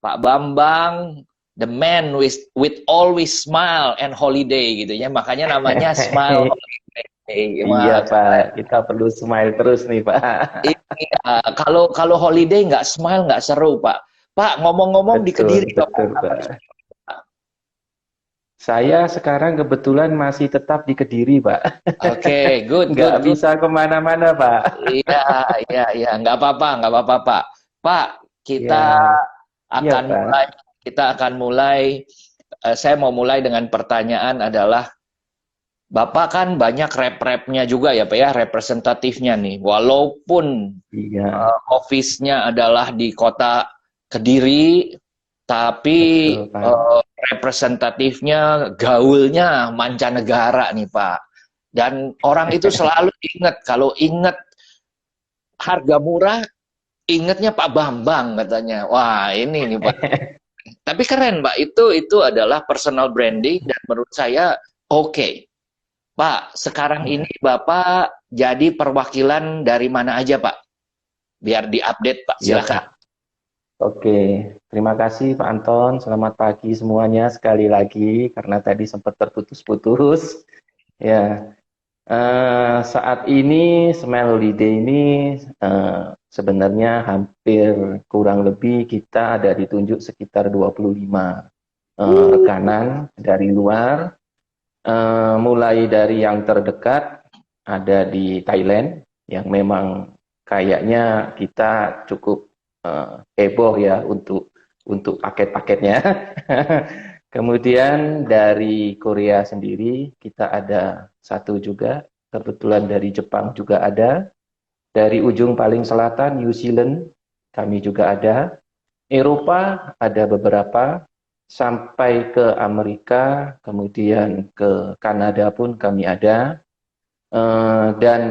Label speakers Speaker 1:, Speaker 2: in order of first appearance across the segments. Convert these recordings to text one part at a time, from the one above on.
Speaker 1: Pak Bambang, the man with always smile and holiday gitu ya. Makanya namanya Smile Holiday.
Speaker 2: Iya
Speaker 1: Wah,
Speaker 2: Pak, kita perlu smile terus nih Pak.
Speaker 1: iya, kalau kalau holiday nggak smile nggak seru, Pak. Pak, ngomong-ngomong di Kediri,
Speaker 2: Betul,
Speaker 1: Bapak
Speaker 2: betul
Speaker 1: apa di
Speaker 2: Pak. Saya sekarang kebetulan masih tetap di Kediri Pak.
Speaker 1: Oke, good,
Speaker 2: Nggak
Speaker 1: good, good.
Speaker 2: bisa kemana-mana Pak.
Speaker 1: Iya, iya, iya, nggak apa-apa, Pak. Pak, kita
Speaker 2: Ya, iya
Speaker 1: akan mulai,
Speaker 2: Pak.
Speaker 1: kita akan mulai. Saya mau mulai dengan pertanyaan adalah, Bapak kan banyak rep-repnya juga ya, Pak ya, representatifnya nih. Walaupun
Speaker 2: Iya,
Speaker 1: office-nya adalah di kota Kediri, tapi
Speaker 2: betul Pak.
Speaker 1: representatifnya, gaulnya mancanegara nih, Pak. Dan orang itu selalu ingat, kalau ingat harga murah, ingatnya Pak Bambang katanya. Wah, ini nih Pak. Tapi keren Pak, itu adalah personal branding dan menurut saya oke. Pak, sekarang ini Bapak jadi perwakilan dari mana aja Pak? Biar diupdate Pak,
Speaker 2: Iya
Speaker 1: silakan.
Speaker 2: Pak. Oke, terima kasih Pak Anton. Selamat pagi semuanya sekali lagi karena tadi sempat terputus-putus. Ya, saat ini Smile Holiday ini sebenarnya hampir kurang lebih kita ada ditunjuk sekitar 25 rekanan dari luar, mulai dari yang terdekat ada di Thailand yang memang kayaknya kita cukup heboh ya untuk paket-paketnya. Kemudian dari Korea sendiri kita ada satu juga, kebetulan dari Jepang juga ada, dari ujung paling selatan New Zealand kami juga ada, Eropa ada beberapa, sampai ke Amerika, kemudian ke Kanada pun kami ada. Dan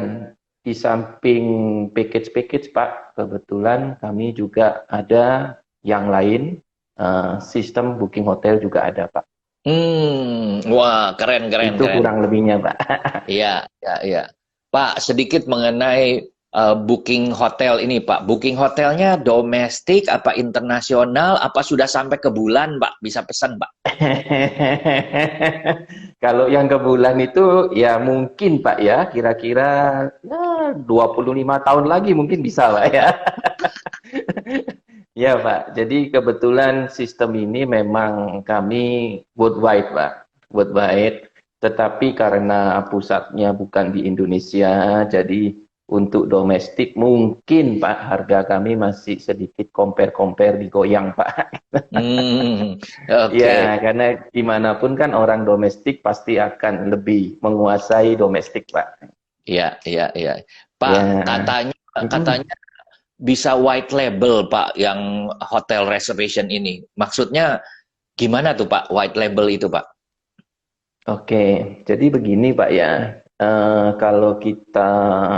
Speaker 2: di samping package-package Pak, kebetulan kami juga ada yang lain, sistem booking hotel juga ada Pak.
Speaker 1: Wah, keren, keren,
Speaker 2: Itu
Speaker 1: keren.
Speaker 2: kurang lebihnya Pak.
Speaker 1: Iya, iya, iya. Pak, sedikit mengenai booking hotel ini, Pak. Booking hotelnya domestik, apa internasional, apa sudah sampai ke bulan, Pak? Bisa pesan, Pak.
Speaker 2: Kalau yang ke bulan itu ya mungkin Pak ya, kira-kira ya 25 tahun lagi mungkin bisa Pak ya. Ya Pak, jadi kebetulan sistem ini memang kami worldwide Pak, worldwide. Tetapi karena pusatnya bukan di Indonesia, jadi untuk domestik mungkin Pak harga kami masih sedikit compare-compare digoyang Pak.
Speaker 1: Oke.
Speaker 2: Ya, karena dimanapun kan orang domestik pasti akan lebih menguasai domestik Pak.
Speaker 1: Iya, iya, iya. Pak,
Speaker 2: Ya,
Speaker 1: katanya
Speaker 2: mm,
Speaker 1: katanya bisa white label, Pak, yang hotel reservation ini. Maksudnya gimana tuh, Pak, white label itu, Pak?
Speaker 2: oke. Jadi begini Pak ya, kalau kita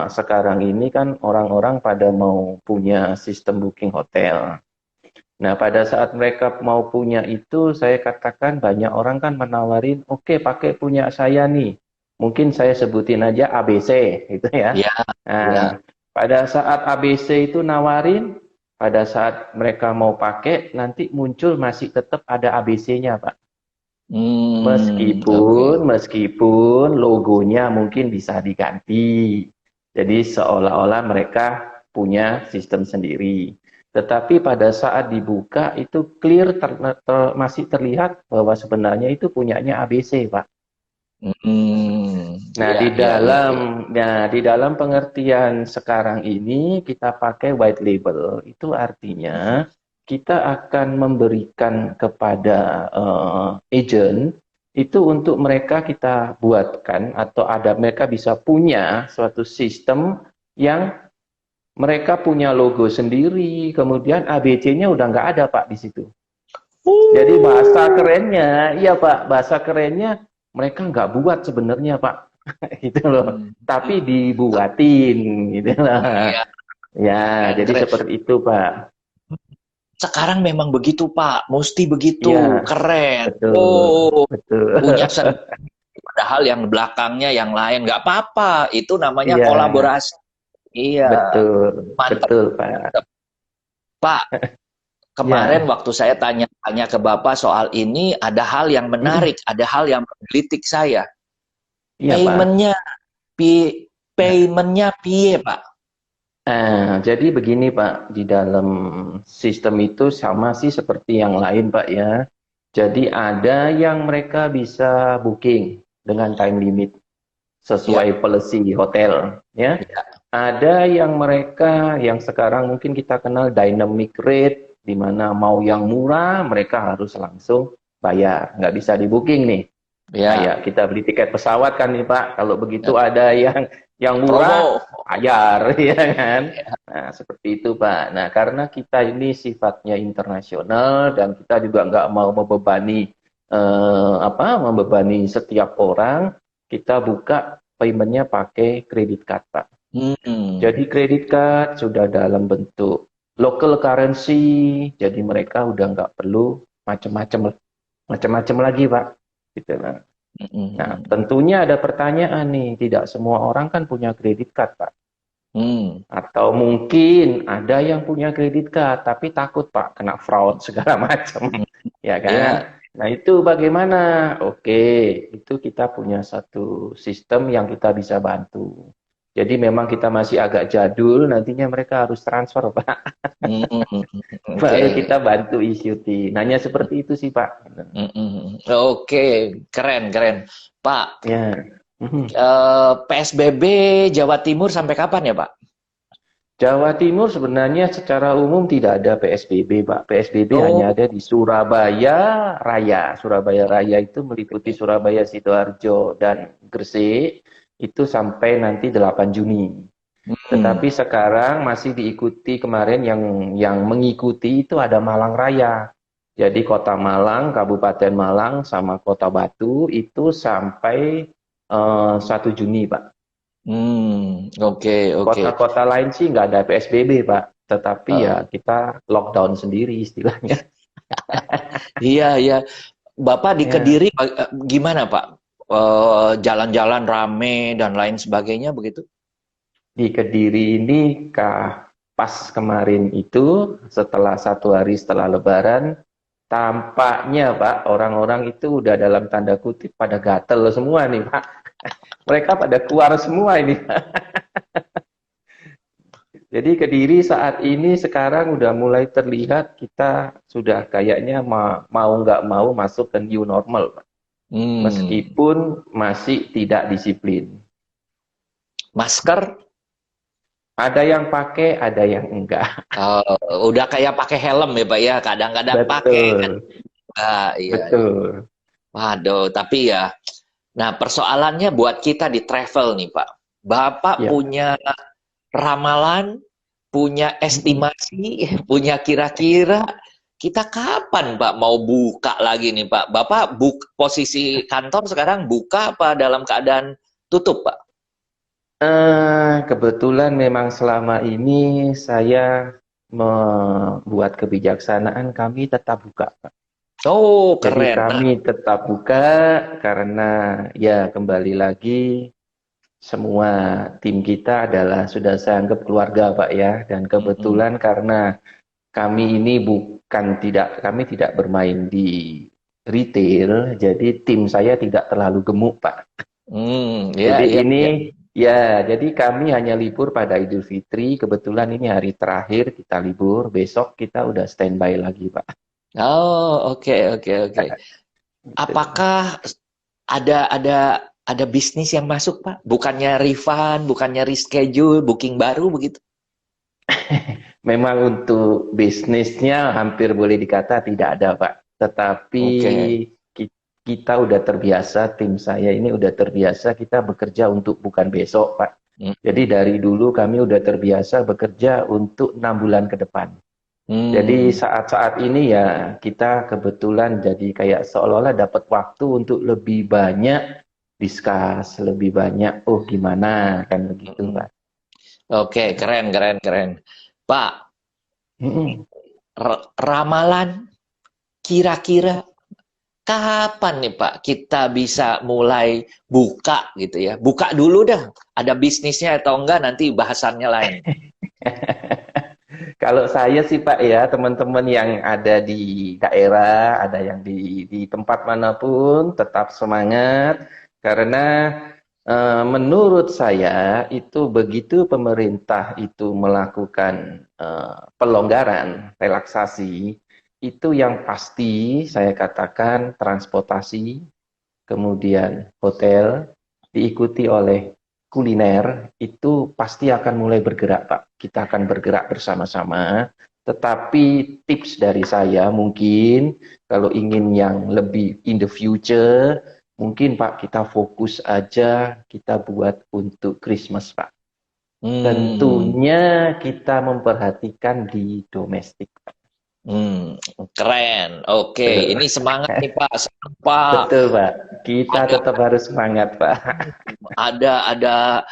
Speaker 2: sekarang ini kan orang-orang pada mau punya sistem booking hotel. Nah, pada saat mereka mau punya itu, saya katakan banyak orang kan menawarin, oke pakai punya saya nih. Mungkin saya sebutin aja ABC, gitu ya.
Speaker 1: Iya, iya.
Speaker 2: Nah, pada saat ABC itu nawarin, pada saat mereka mau pakai, nanti muncul masih tetap ada ABC-nya, Pak.
Speaker 1: Oke.
Speaker 2: Meskipun logonya mungkin bisa diganti. Jadi seolah-olah mereka punya sistem sendiri. Tetapi pada saat dibuka itu clear masih terlihat bahwa sebenarnya itu punyanya ABC, Pak. Nah,
Speaker 1: Iya, iya, iya, iya.
Speaker 2: di dalam pengertian sekarang ini kita pakai white label. Itu artinya kita akan memberikan kepada agent itu untuk mereka kita buatkan atau ada mereka bisa punya suatu sistem yang mereka punya logo sendiri, kemudian ABC-nya udah nggak ada Pak di situ. Jadi bahasa
Speaker 1: Uh,
Speaker 2: kerennya, iya Pak, bahasa kerennya mereka nggak buat sebenarnya Pak, gitu loh.
Speaker 1: hmm,
Speaker 2: Tapi dibuatin, gitu loh.
Speaker 1: iya,
Speaker 2: Ya,
Speaker 1: keren,
Speaker 2: jadi
Speaker 1: keren.
Speaker 2: seperti itu Pak.
Speaker 1: Sekarang memang begitu, Pak. Mesti
Speaker 2: Iya,
Speaker 1: begitu. Keren.
Speaker 2: betul,
Speaker 1: Oh,
Speaker 2: betul.
Speaker 1: punya sendiri. Padahal yang belakangnya yang lain nggak apa-apa. Itu namanya
Speaker 2: Iya,
Speaker 1: kolaborasi. Iya,
Speaker 2: betul,
Speaker 1: mantap.
Speaker 2: betul Pak.
Speaker 1: Mantap. Pak, kemarin
Speaker 2: Ya.
Speaker 1: waktu saya tanya-tanya ke Bapak soal ini, ada hal yang
Speaker 2: Mm-mm.
Speaker 1: menarik, ada hal yang menggelitik saya.
Speaker 2: Iya, Pak.
Speaker 1: Paymentnya, paymentnya piye, Pak?
Speaker 2: Jadi begini Pak, di dalam sistem itu sama sih seperti yang lain Pak ya. Jadi ada yang mereka bisa booking dengan time limit
Speaker 1: Ya,
Speaker 2: sesuai policy hotel ya.
Speaker 1: ya.
Speaker 2: Ada yang mereka yang sekarang mungkin kita kenal dynamic rate, di mana mau yang murah mereka harus langsung bayar, nggak bisa di booking nih.
Speaker 1: Ya,
Speaker 2: Kayak kita beli tiket pesawat kan nih Pak, kalau
Speaker 1: ya.
Speaker 2: begitu ada yang murah,
Speaker 1: Promo.
Speaker 2: bayar, ya kan?
Speaker 1: Ya.
Speaker 2: Nah, seperti itu Pak. Nah, karena kita ini sifatnya internasional dan kita juga nggak mau membebani membebani setiap orang, kita buka paymentnya pakai kredit card Pak.
Speaker 1: Hmm.
Speaker 2: Jadi kredit card sudah dalam bentuk local currency, jadi mereka udah nggak perlu macam-macam lagi Pak. Gitu lah. Nah,
Speaker 1: Hmm.
Speaker 2: tentunya ada pertanyaan nih, tidak semua orang kan punya kredit card, Pak.
Speaker 1: Hmm.
Speaker 2: Atau mungkin ada yang punya kredit card, tapi takut, Pak, kena fraud segala macam.
Speaker 1: Hmm.
Speaker 2: Ya kan?
Speaker 1: Ya.
Speaker 2: Nah, itu bagaimana? Oke, itu kita punya satu sistem yang kita bisa bantu. Jadi memang kita masih agak jadul, nantinya mereka harus transfer, Pak.
Speaker 1: Hmm.
Speaker 2: Baru
Speaker 1: Oke.
Speaker 2: kita bantu isi. Nanya seperti itu sih, Pak.
Speaker 1: Oke, keren, keren. Pak,
Speaker 2: Ya. Mhm.
Speaker 1: PSBB Jawa Timur sampai kapan ya, Pak?
Speaker 2: Jawa Timur sebenarnya secara umum tidak ada PSBB, Pak. PSBB
Speaker 1: Oh,
Speaker 2: hanya ada di Surabaya Raya. Surabaya Raya itu meliputi
Speaker 1: oke.
Speaker 2: Surabaya, Sidoarjo, dan Gresik. Itu sampai nanti 8 Juni.
Speaker 1: Hmm.
Speaker 2: Tetapi sekarang masih diikuti kemarin yang mengikuti itu ada Malang Raya. Jadi Kota Malang, Kabupaten Malang, sama Kota Batu itu sampai 1 Juni, Pak.
Speaker 1: Oke, oke.
Speaker 2: Kota-kota lain sih nggak ada PSBB, Pak. Tetapi ya
Speaker 1: Eh,
Speaker 2: kita lockdown sendiri istilahnya.
Speaker 1: iya, iya. Bapak di
Speaker 2: Ya,
Speaker 1: Kediri gimana, Pak? Jalan-jalan rame dan lain sebagainya begitu?
Speaker 2: di Kediri ini pas kemarin itu setelah 1 hari setelah Lebaran, tampaknya Pak orang-orang itu udah dalam tanda kutip pada gatel semua nih Pak. Mereka pada keluar semua ini. Jadi Kediri saat ini sekarang udah mulai terlihat kita sudah kayaknya mau nggak mau masuk ke new normal, Pak.
Speaker 1: Hmm.
Speaker 2: Meskipun masih tidak disiplin.
Speaker 1: Masker,
Speaker 2: Ada yang pakai, ada yang enggak.
Speaker 1: eh, udah kayak pakai helm ya, Pak ya. Kadang-kadang pakai kan.
Speaker 2: Betul,
Speaker 1: Ah, iya, iya.
Speaker 2: betul.
Speaker 1: Waduh, tapi ya. Nah, persoalannya buat kita di travel nih, Pak. Bapak
Speaker 2: Ya.
Speaker 1: punya ramalan, punya
Speaker 2: Mm-mm.
Speaker 1: estimasi, punya kira-kira kita kapan Pak mau buka lagi nih Pak? Bapak posisi kantor sekarang buka apa dalam keadaan tutup Pak?
Speaker 2: Kebetulan memang selama ini saya membuat kebijaksanaan kami tetap buka, Pak.
Speaker 1: Oh,
Speaker 2: Jadi
Speaker 1: keren. Nah,
Speaker 2: kami tetap buka karena ya kembali lagi semua tim kita adalah sudah saya anggap keluarga Pak ya. Dan
Speaker 1: mm-mm.
Speaker 2: kebetulan karena kami ini kami tidak bermain di retail, jadi tim saya tidak terlalu gemuk Pak.
Speaker 1: Ya,
Speaker 2: Jadi
Speaker 1: ya,
Speaker 2: ini
Speaker 1: ya.
Speaker 2: jadi kami hanya libur pada Idul Fitri. Kebetulan ini hari terakhir kita libur. Besok kita udah standby lagi, Pak.
Speaker 1: Oh, oke, oke, oke. Apakah ada bisnis yang masuk Pak? Bukannya refund, bukannya reschedule, booking baru begitu?
Speaker 2: Memang untuk bisnisnya hampir boleh dikata tidak ada, Pak. Tetapi
Speaker 1: Oke.
Speaker 2: kita udah terbiasa, tim saya ini udah terbiasa kita bekerja untuk bukan besok, Pak. Jadi dari dulu kami udah terbiasa bekerja untuk 6 bulan ke depan. Jadi
Speaker 1: Hmm.
Speaker 2: saat-saat ini ya kita kebetulan jadi kayak seolah-olah dapat waktu untuk lebih banyak discuss, lebih banyak gimana kan begitu
Speaker 1: Mm-mm.
Speaker 2: Pak.
Speaker 1: Oke, keren, keren, keren. Pak,
Speaker 2: Mm-mm.
Speaker 1: ramalan kira-kira kapan nih Pak kita bisa mulai buka gitu ya? Buka dulu dah. Ada bisnisnya atau enggak nanti bahasannya lain.
Speaker 2: Kalau saya sih Pak ya, teman-teman yang ada di daerah, ada yang di tempat manapun, tetap semangat. Karena menurut saya itu begitu pemerintah itu melakukan pelonggaran, relaksasi, itu yang pasti saya katakan transportasi, kemudian hotel, diikuti oleh kuliner, itu pasti akan mulai bergerak, Pak. Kita akan bergerak bersama-sama. Tetapi tips dari saya mungkin, kalau ingin yang lebih in the future, mungkin Pak, kita fokus aja, kita buat untuk Christmas, Pak.
Speaker 1: Hmm.
Speaker 2: Tentunya kita memperhatikan di domestik, Pak.
Speaker 1: Hmm, keren. Oke, ini semangat nih Pak. Pak,
Speaker 2: Betul, Pak. Kita
Speaker 1: ada
Speaker 2: tetap harus semangat, Pak.
Speaker 1: ada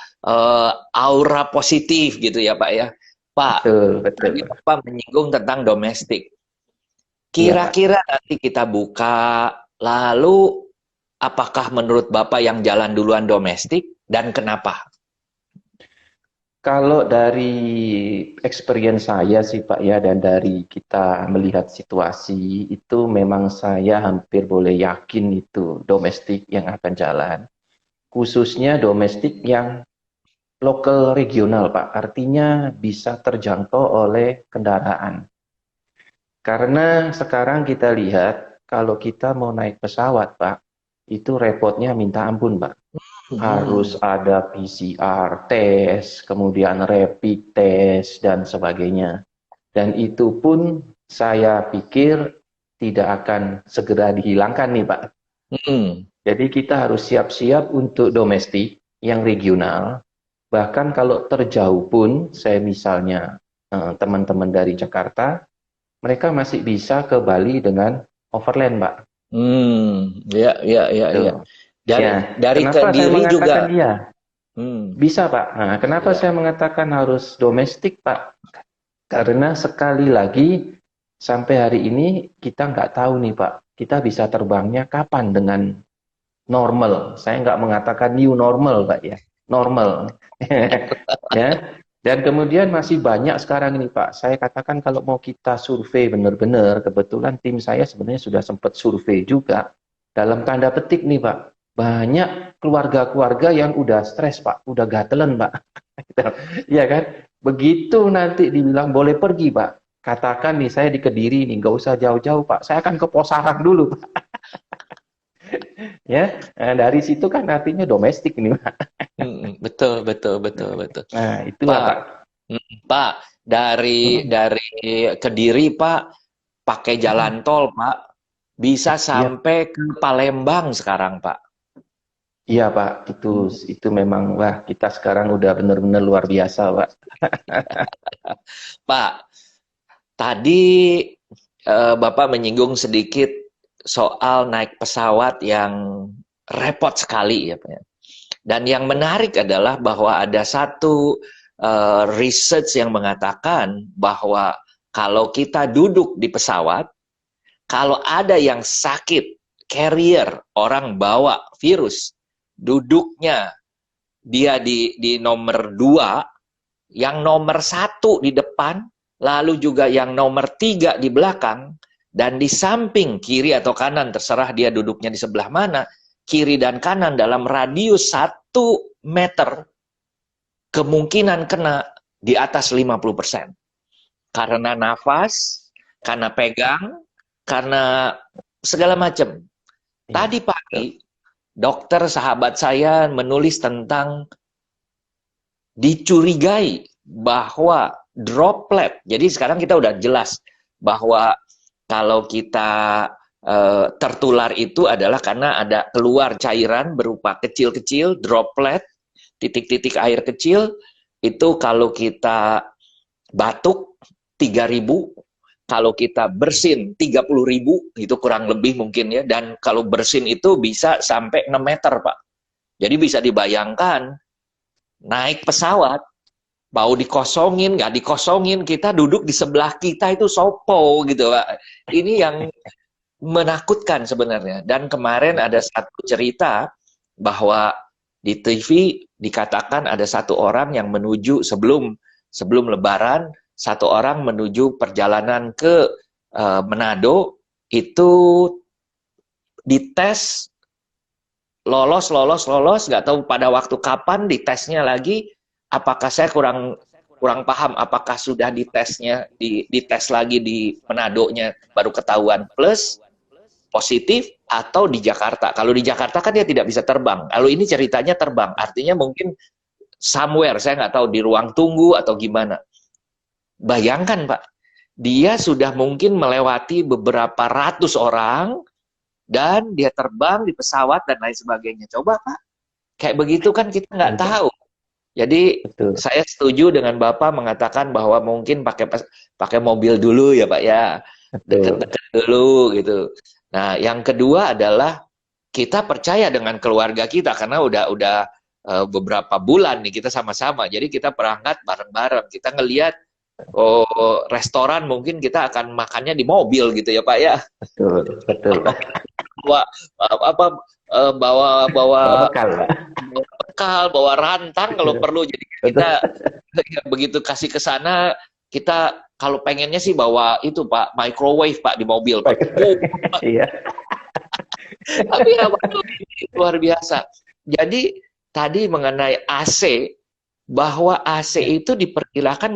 Speaker 1: aura positif gitu ya Pak ya. Pak,
Speaker 2: Betul,
Speaker 1: tadi
Speaker 2: betul.
Speaker 1: Bapak menyinggung tentang domestik.
Speaker 2: Iya, Pak.
Speaker 1: Kira-kira nanti kita buka, lalu apakah menurut Bapak yang jalan duluan domestik dan kenapa?
Speaker 2: Kalau dari experience saya sih Pak ya, dan dari kita melihat situasi, itu memang saya hampir boleh yakin itu domestik yang akan jalan. Khususnya domestik yang lokal regional Pak, artinya bisa terjangkau oleh kendaraan. Karena sekarang kita lihat, kalau kita mau naik pesawat Pak, itu repotnya minta ampun Pak. Harus
Speaker 1: Hmm,
Speaker 2: ada PCR tes, kemudian rapid test, dan sebagainya. Dan itu pun saya pikir tidak akan segera dihilangkan nih Pak.
Speaker 1: hmm,
Speaker 2: Jadi kita harus siap-siap untuk domestik yang regional. Bahkan kalau terjauh pun, saya misalnya teman-teman dari Jakarta, mereka masih bisa ke Bali dengan overland Pak.
Speaker 1: ya, ya, ya, ya.
Speaker 2: Tuh.
Speaker 1: Dan
Speaker 2: Ya,
Speaker 1: dari
Speaker 2: kenapa saya
Speaker 1: Kediri
Speaker 2: mengatakan
Speaker 1: juga,
Speaker 2: iya?
Speaker 1: hmm,
Speaker 2: Bisa Pak. Nah, kenapa
Speaker 1: ya.
Speaker 2: saya mengatakan harus domestik Pak? Karena sekali lagi, sampai hari ini kita nggak tahu nih Pak, kita bisa terbangnya kapan dengan normal. Saya nggak mengatakan new normal Pak ya, normal. Ya. Dan kemudian masih banyak sekarang ini Pak. Saya katakan kalau mau kita survei benar-benar, kebetulan tim saya sebenarnya sudah sempat survei juga. Dalam tanda petik nih Pak, banyak keluarga-keluarga yang udah stres Pak, udah gatelan Pak. Iya kan? Begitu nanti dibilang boleh pergi Pak, katakan nih saya di Kediri nih, nggak usah jauh-jauh Pak, saya akan ke Posarang dulu Pak. Ya, nah, dari situ kan artinya domestik ini Pak.
Speaker 1: Betul, betul, betul, betul.
Speaker 2: Nah, itulah
Speaker 1: Pak,
Speaker 2: Pak.
Speaker 1: Pak, dari
Speaker 2: Hmm,
Speaker 1: dari Kediri, Pak, pakai
Speaker 2: hmm.
Speaker 1: jalan tol, Pak, bisa
Speaker 2: Iya,
Speaker 1: sampai ke Palembang sekarang, Pak.
Speaker 2: iya Pak, itu memang wah kita sekarang udah benar-benar luar biasa Pak.
Speaker 1: Pak, tadi Bapak menyinggung sedikit soal naik pesawat yang repot sekali, ya, Pak, ya. Dan yang menarik adalah bahwa ada satu research yang mengatakan bahwa kalau kita duduk di pesawat, kalau ada yang sakit, carrier, orang bawa virus, duduknya dia di nomor 2, yang nomor 1 di depan, lalu juga yang nomor 3 di belakang, dan di samping kiri atau kanan, terserah dia duduknya di sebelah mana, kiri dan kanan dalam radius 1 meter, kemungkinan kena di atas 50%. Karena nafas, karena pegang, karena segala macam.
Speaker 2: Iya,
Speaker 1: Tadi
Speaker 2: betul.
Speaker 1: pagi, dokter sahabat saya menulis tentang dicurigai bahwa droplet. Jadi sekarang kita udah jelas bahwa kalau kita tertular itu adalah karena ada keluar cairan berupa kecil-kecil, droplet, titik-titik air kecil, itu kalau kita batuk 3.000, kalau kita bersin 30.000, itu kurang lebih mungkin ya, dan kalau bersin itu bisa sampai 6 meter Pak. Jadi bisa dibayangkan naik pesawat, mau dikosongin, nggak dikosongin, kita duduk di sebelah kita itu sopo gitu Pak. Ini yang menakutkan sebenarnya. Dan kemarin ada satu cerita bahwa di TV dikatakan ada satu orang yang menuju sebelum Lebaran satu orang menuju perjalanan ke Manado itu dites lolos, nggak tahu pada waktu kapan ditesnya lagi, apakah saya kurang paham, apakah sudah ditesnya, dites lagi di Manado-nya baru ketahuan, plus positif atau di Jakarta. Kalau di Jakarta kan dia tidak bisa terbang. Kalau ini ceritanya terbang, artinya mungkin somewhere, saya nggak tahu di ruang tunggu atau gimana. Bayangkan Pak, dia sudah mungkin melewati beberapa ratus orang, dan dia terbang di pesawat dan lain sebagainya. Coba Pak, kayak begitu kan kita nggak tahu. Jadi
Speaker 2: Betul.
Speaker 1: saya setuju dengan Bapak mengatakan bahwa mungkin pakai mobil dulu ya Pak ya, deket-deket dulu gitu. Nah yang kedua adalah kita percaya dengan keluarga kita karena udah beberapa bulan nih kita sama-sama. Jadi kita berangkat bareng-bareng. Kita ngelihat restoran mungkin kita akan makannya di mobil gitu ya Pak ya.
Speaker 2: Betul.
Speaker 1: Bawa
Speaker 2: bekal,
Speaker 1: bekal, bawa rantang kalau perlu. Jadi kita begitu kasih ke sana, kita kalau pengennya sih bawa itu Pak, microwave Pak di mobil Pak.
Speaker 2: Iya.
Speaker 1: Tapi ya luar biasa. Jadi tadi mengenai AC, bahwa AC itu diperkirakan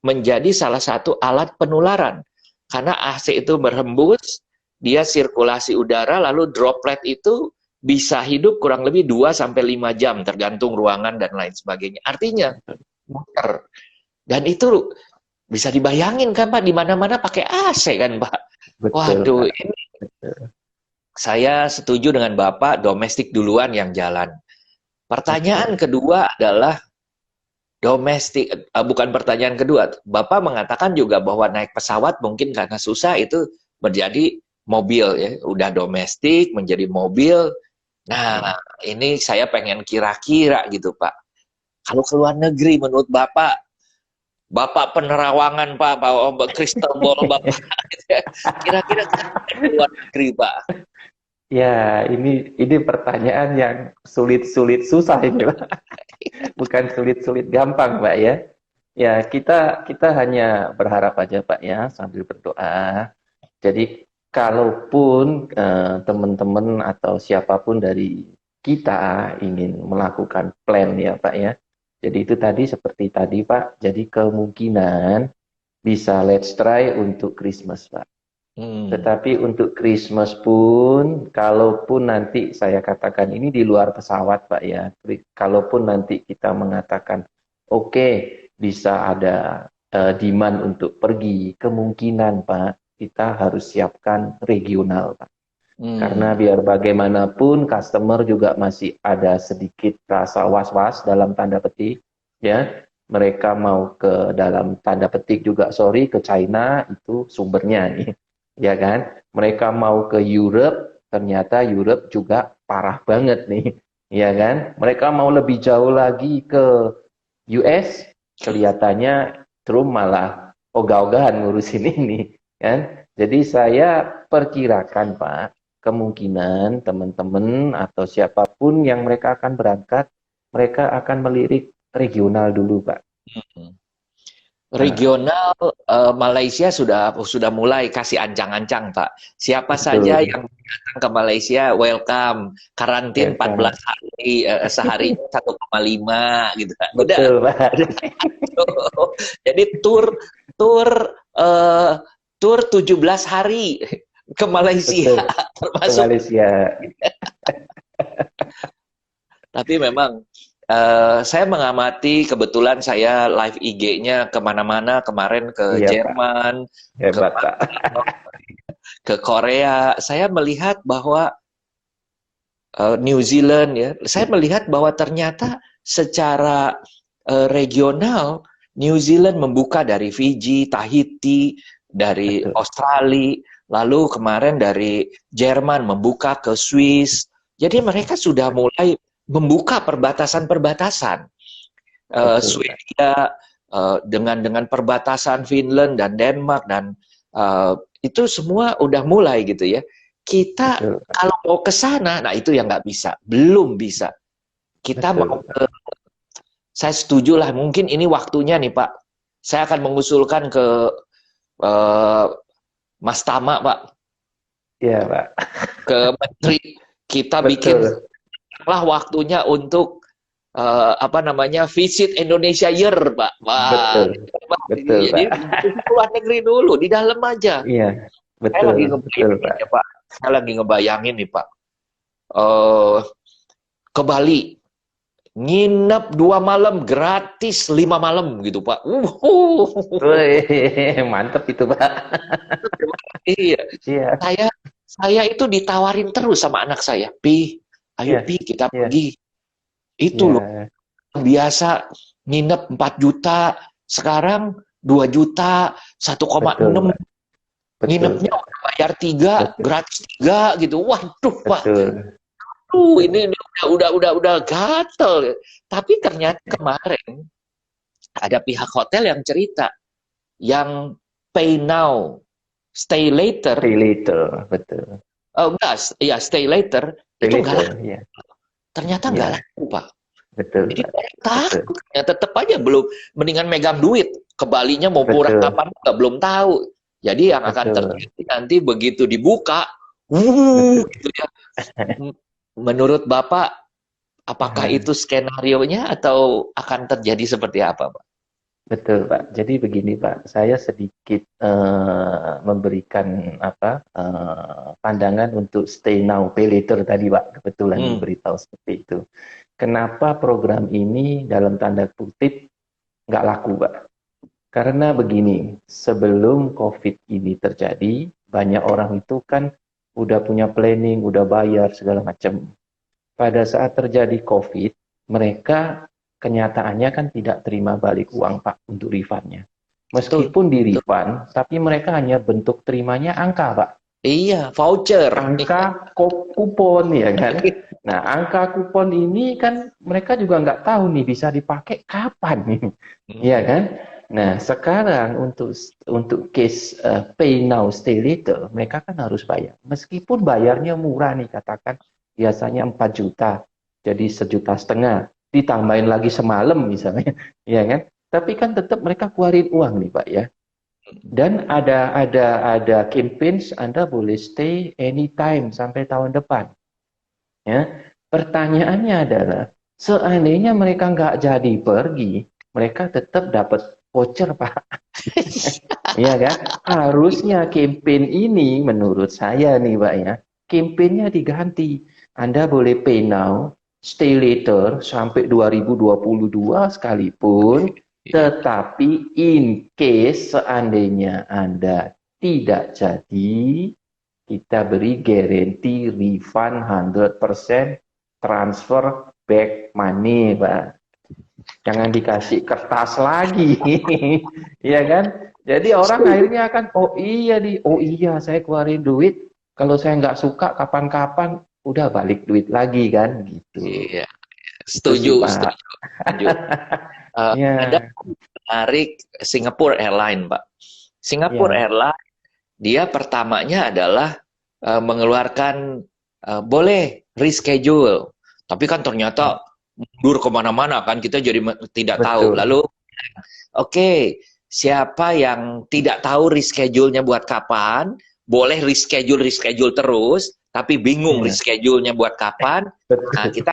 Speaker 1: menjadi salah satu alat penularan. Karena AC itu berhembus, dia sirkulasi udara, lalu droplet itu bisa hidup kurang lebih 2-5 jam, tergantung ruangan dan lain sebagainya. Artinya, muter. Dan itu bisa dibayangin kan Pak, di mana-mana pakai AC kan Pak.
Speaker 2: Betul,
Speaker 1: waduh,
Speaker 2: Pak.
Speaker 1: ini saya setuju dengan Bapak, domestik duluan yang jalan. Pertanyaan kedua adalah, domestik, bukan pertanyaan kedua. Bapak mengatakan juga bahwa naik pesawat mungkin karena susah itu menjadi mobil ya, udah domestik menjadi mobil. Nah, ini saya pengen kira-kira gitu Pak. Kalau ke luar negeri menurut Bapak penerawangan Pak, bawa crystal ball Bapak, kira-kira ke luar negeri Pak.
Speaker 2: Ya, ini pertanyaan yang sulit-sulit susah ini Pak. Bukan sulit-sulit gampang Pak ya. Ya, kita hanya berharap aja Pak ya, sambil berdoa. Jadi kalaupun teman-teman atau siapapun dari kita ingin melakukan plan ya Pak ya. Jadi itu tadi seperti tadi Pak, jadi kemungkinan bisa let's try untuk Christmas Pak. Tetapi untuk Christmas pun, kalaupun nanti saya katakan ini di luar pesawat Pak ya, kalaupun nanti kita mengatakan oke, bisa ada demand untuk pergi, kemungkinan Pak, kita harus siapkan regional Pak. Karena biar bagaimanapun customer juga masih ada sedikit rasa was-was dalam tanda petik, ya. Mereka mau ke dalam tanda petik juga, sorry, ke China, itu sumbernya nih. Ya kan, mereka mau ke Europe, ternyata Europe juga parah banget nih, ya kan. Mereka mau lebih jauh lagi ke US, kelihatannya Trump malah ogah-ogahan ngurusin ini, kan. Jadi saya perkirakan Pak, kemungkinan teman-teman atau siapapun yang mereka akan berangkat, mereka akan melirik regional dulu Pak.
Speaker 1: Regional Malaysia sudah mulai kasih ancang-ancang Pak. Siapa saja yang datang ke Malaysia welcome, karantin 14 hari, sehari 1,5 gitu.
Speaker 2: Betul Pak.
Speaker 1: Jadi tur 17 hari ke Malaysia. Termasuk
Speaker 2: ke Malaysia.
Speaker 1: Tapi memang saya mengamati, kebetulan saya live IG-nya kemana-mana, kemarin ke Jerman,
Speaker 2: Hebat,
Speaker 1: ke Korea. Saya melihat bahwa New Zealand ya, saya melihat bahwa ternyata secara regional New Zealand membuka dari Fiji, Tahiti, dari Australia, lalu kemarin dari Jerman membuka ke Swiss. Jadi mereka sudah mulai membuka perbatasan-perbatasan. Swedia dengan perbatasan Finland dan Denmark, dan itu semua udah mulai gitu ya. Kita kalau mau ke sana, nah itu yang nggak bisa, belum bisa. Kita mau ke, saya setuju lah, mungkin ini waktunya nih Pak. saya akan mengusulkan ke eh, Mas Tama, Pak,
Speaker 2: Iya, Pak.
Speaker 1: ke Menteri, kita bikin
Speaker 2: Betul,
Speaker 1: lah waktunya untuk apa namanya, visit Indonesia Year, Pak. Wah,
Speaker 2: betul, betul,
Speaker 1: jadi
Speaker 2: Pak.
Speaker 1: di luar negeri dulu, di dalam aja.
Speaker 2: Iya,
Speaker 1: Saya
Speaker 2: betul,
Speaker 1: lagi
Speaker 2: betul,
Speaker 1: ngebayangin
Speaker 2: Pak.
Speaker 1: ya, Pak. Saya lagi ngebayangin nih, Pak. Eh, ke Bali, nginep 2 malam gratis 5 malam gitu, Pak.
Speaker 2: Wih, mantep itu, Pak.
Speaker 1: Iya,
Speaker 2: Iya,
Speaker 1: saya itu ditawarin terus sama anak saya, Pi, ayo
Speaker 2: iya,
Speaker 1: Pi kita
Speaker 2: iya,
Speaker 1: pergi. Itu loh,
Speaker 2: iya,
Speaker 1: biasa nginep 4 juta, sekarang 2 juta,
Speaker 2: betul,
Speaker 1: 1,6,
Speaker 2: Pak. Betul,
Speaker 1: nginepnya
Speaker 2: Pak.
Speaker 1: udah bayar 3,
Speaker 2: Betul,
Speaker 1: gratis 3 gitu. Waduh, Pak.
Speaker 2: betul.
Speaker 1: Ini udah gatel. Tapi ternyata kemarin ada pihak hotel yang cerita, yang pay now, stay later,
Speaker 2: Pay later, betul.
Speaker 1: enggak, ya stay later,
Speaker 2: Pay
Speaker 1: itu enggak
Speaker 2: later,
Speaker 1: laku.
Speaker 2: iya,
Speaker 1: Ternyata enggak
Speaker 2: iya,
Speaker 1: laku, Pak.
Speaker 2: betul,
Speaker 1: Jadi
Speaker 2: Pak.
Speaker 1: saya
Speaker 2: Betul,
Speaker 1: takut, ya tetap aja belum, mendingan megang duit. Ke Balinya mau murah
Speaker 2: betul,
Speaker 1: kapan enggak belum tahu. Jadi yang akan
Speaker 2: betul,
Speaker 1: terjadi nanti begitu dibuka,
Speaker 2: betul.
Speaker 1: gitu ya. Menurut Bapak, apakah itu skenarionya atau akan terjadi seperti apa, Pak?
Speaker 2: Betul, Pak. Jadi begini, Pak, saya sedikit memberikan pandangan untuk stay now, pay later tadi, Pak. Kebetulan
Speaker 1: Hmm,
Speaker 2: diberitahu seperti itu. Kenapa program ini dalam tanda kutip nggak laku, Pak? Karena begini, sebelum COVID ini terjadi, banyak orang itu kan udah punya planning, udah bayar segala macam. Pada saat terjadi COVID, mereka kenyataannya kan tidak terima balik uang, Pak, untuk refundnya.
Speaker 1: betul,
Speaker 2: Meskipun di
Speaker 1: betul.
Speaker 2: refund, tapi mereka hanya bentuk terimanya angka, Pak.
Speaker 1: Iya, voucher.
Speaker 2: Angka kupon, ya kan? Nah, angka kupon ini kan mereka juga nggak tahu nih bisa dipakai kapan nih, ya kan? Nah, sekarang untuk case pay now stay later, mereka kan harus bayar. Meskipun bayarnya murah nih, katakan biasanya 4 juta, jadi 1,5 juta, ditambahin lagi semalam misalnya, ya kan? Tapi kan tetap mereka keluarin uang nih, Pak, ya. Dan ada campaigns Anda boleh stay anytime sampai tahun depan. Ya, pertanyaannya adalah seandainya mereka nggak jadi pergi, mereka tetap dapat voucher, Pak. Iya kan? Harusnya campaign ini menurut saya nih, Pak, ya, campaignnya diganti. Anda boleh pay now, stay later sampai 2022 sekalipun, tetapi in case seandainya Anda tidak jadi, kita beri guarantee refund 100% transfer back money, Pak. Jangan dikasih kertas lagi. Iya kan? Jadi orang akhirnya akan, oh iya saya keluarin duit, kalau saya nggak suka kapan-kapan, udah balik duit lagi kan, gitu.
Speaker 1: Iya,
Speaker 2: Itu sih,
Speaker 1: setuju,
Speaker 2: Pak.
Speaker 1: setuju. Ada
Speaker 2: Ya,
Speaker 1: menarik Singapore Airlines, Pak. Singapore
Speaker 2: ya,
Speaker 1: Airlines, dia pertamanya adalah mengeluarkan boleh reschedule, tapi kan ternyata mundur kemana-mana kan, kita jadi tidak tahu.
Speaker 2: betul.
Speaker 1: Lalu, oke, siapa yang tidak tahu reschedule-nya buat kapan, boleh reschedule terus, tapi bingung
Speaker 2: Ya,
Speaker 1: reschedule-nya buat kapan. Nah,
Speaker 2: betul.
Speaker 1: kita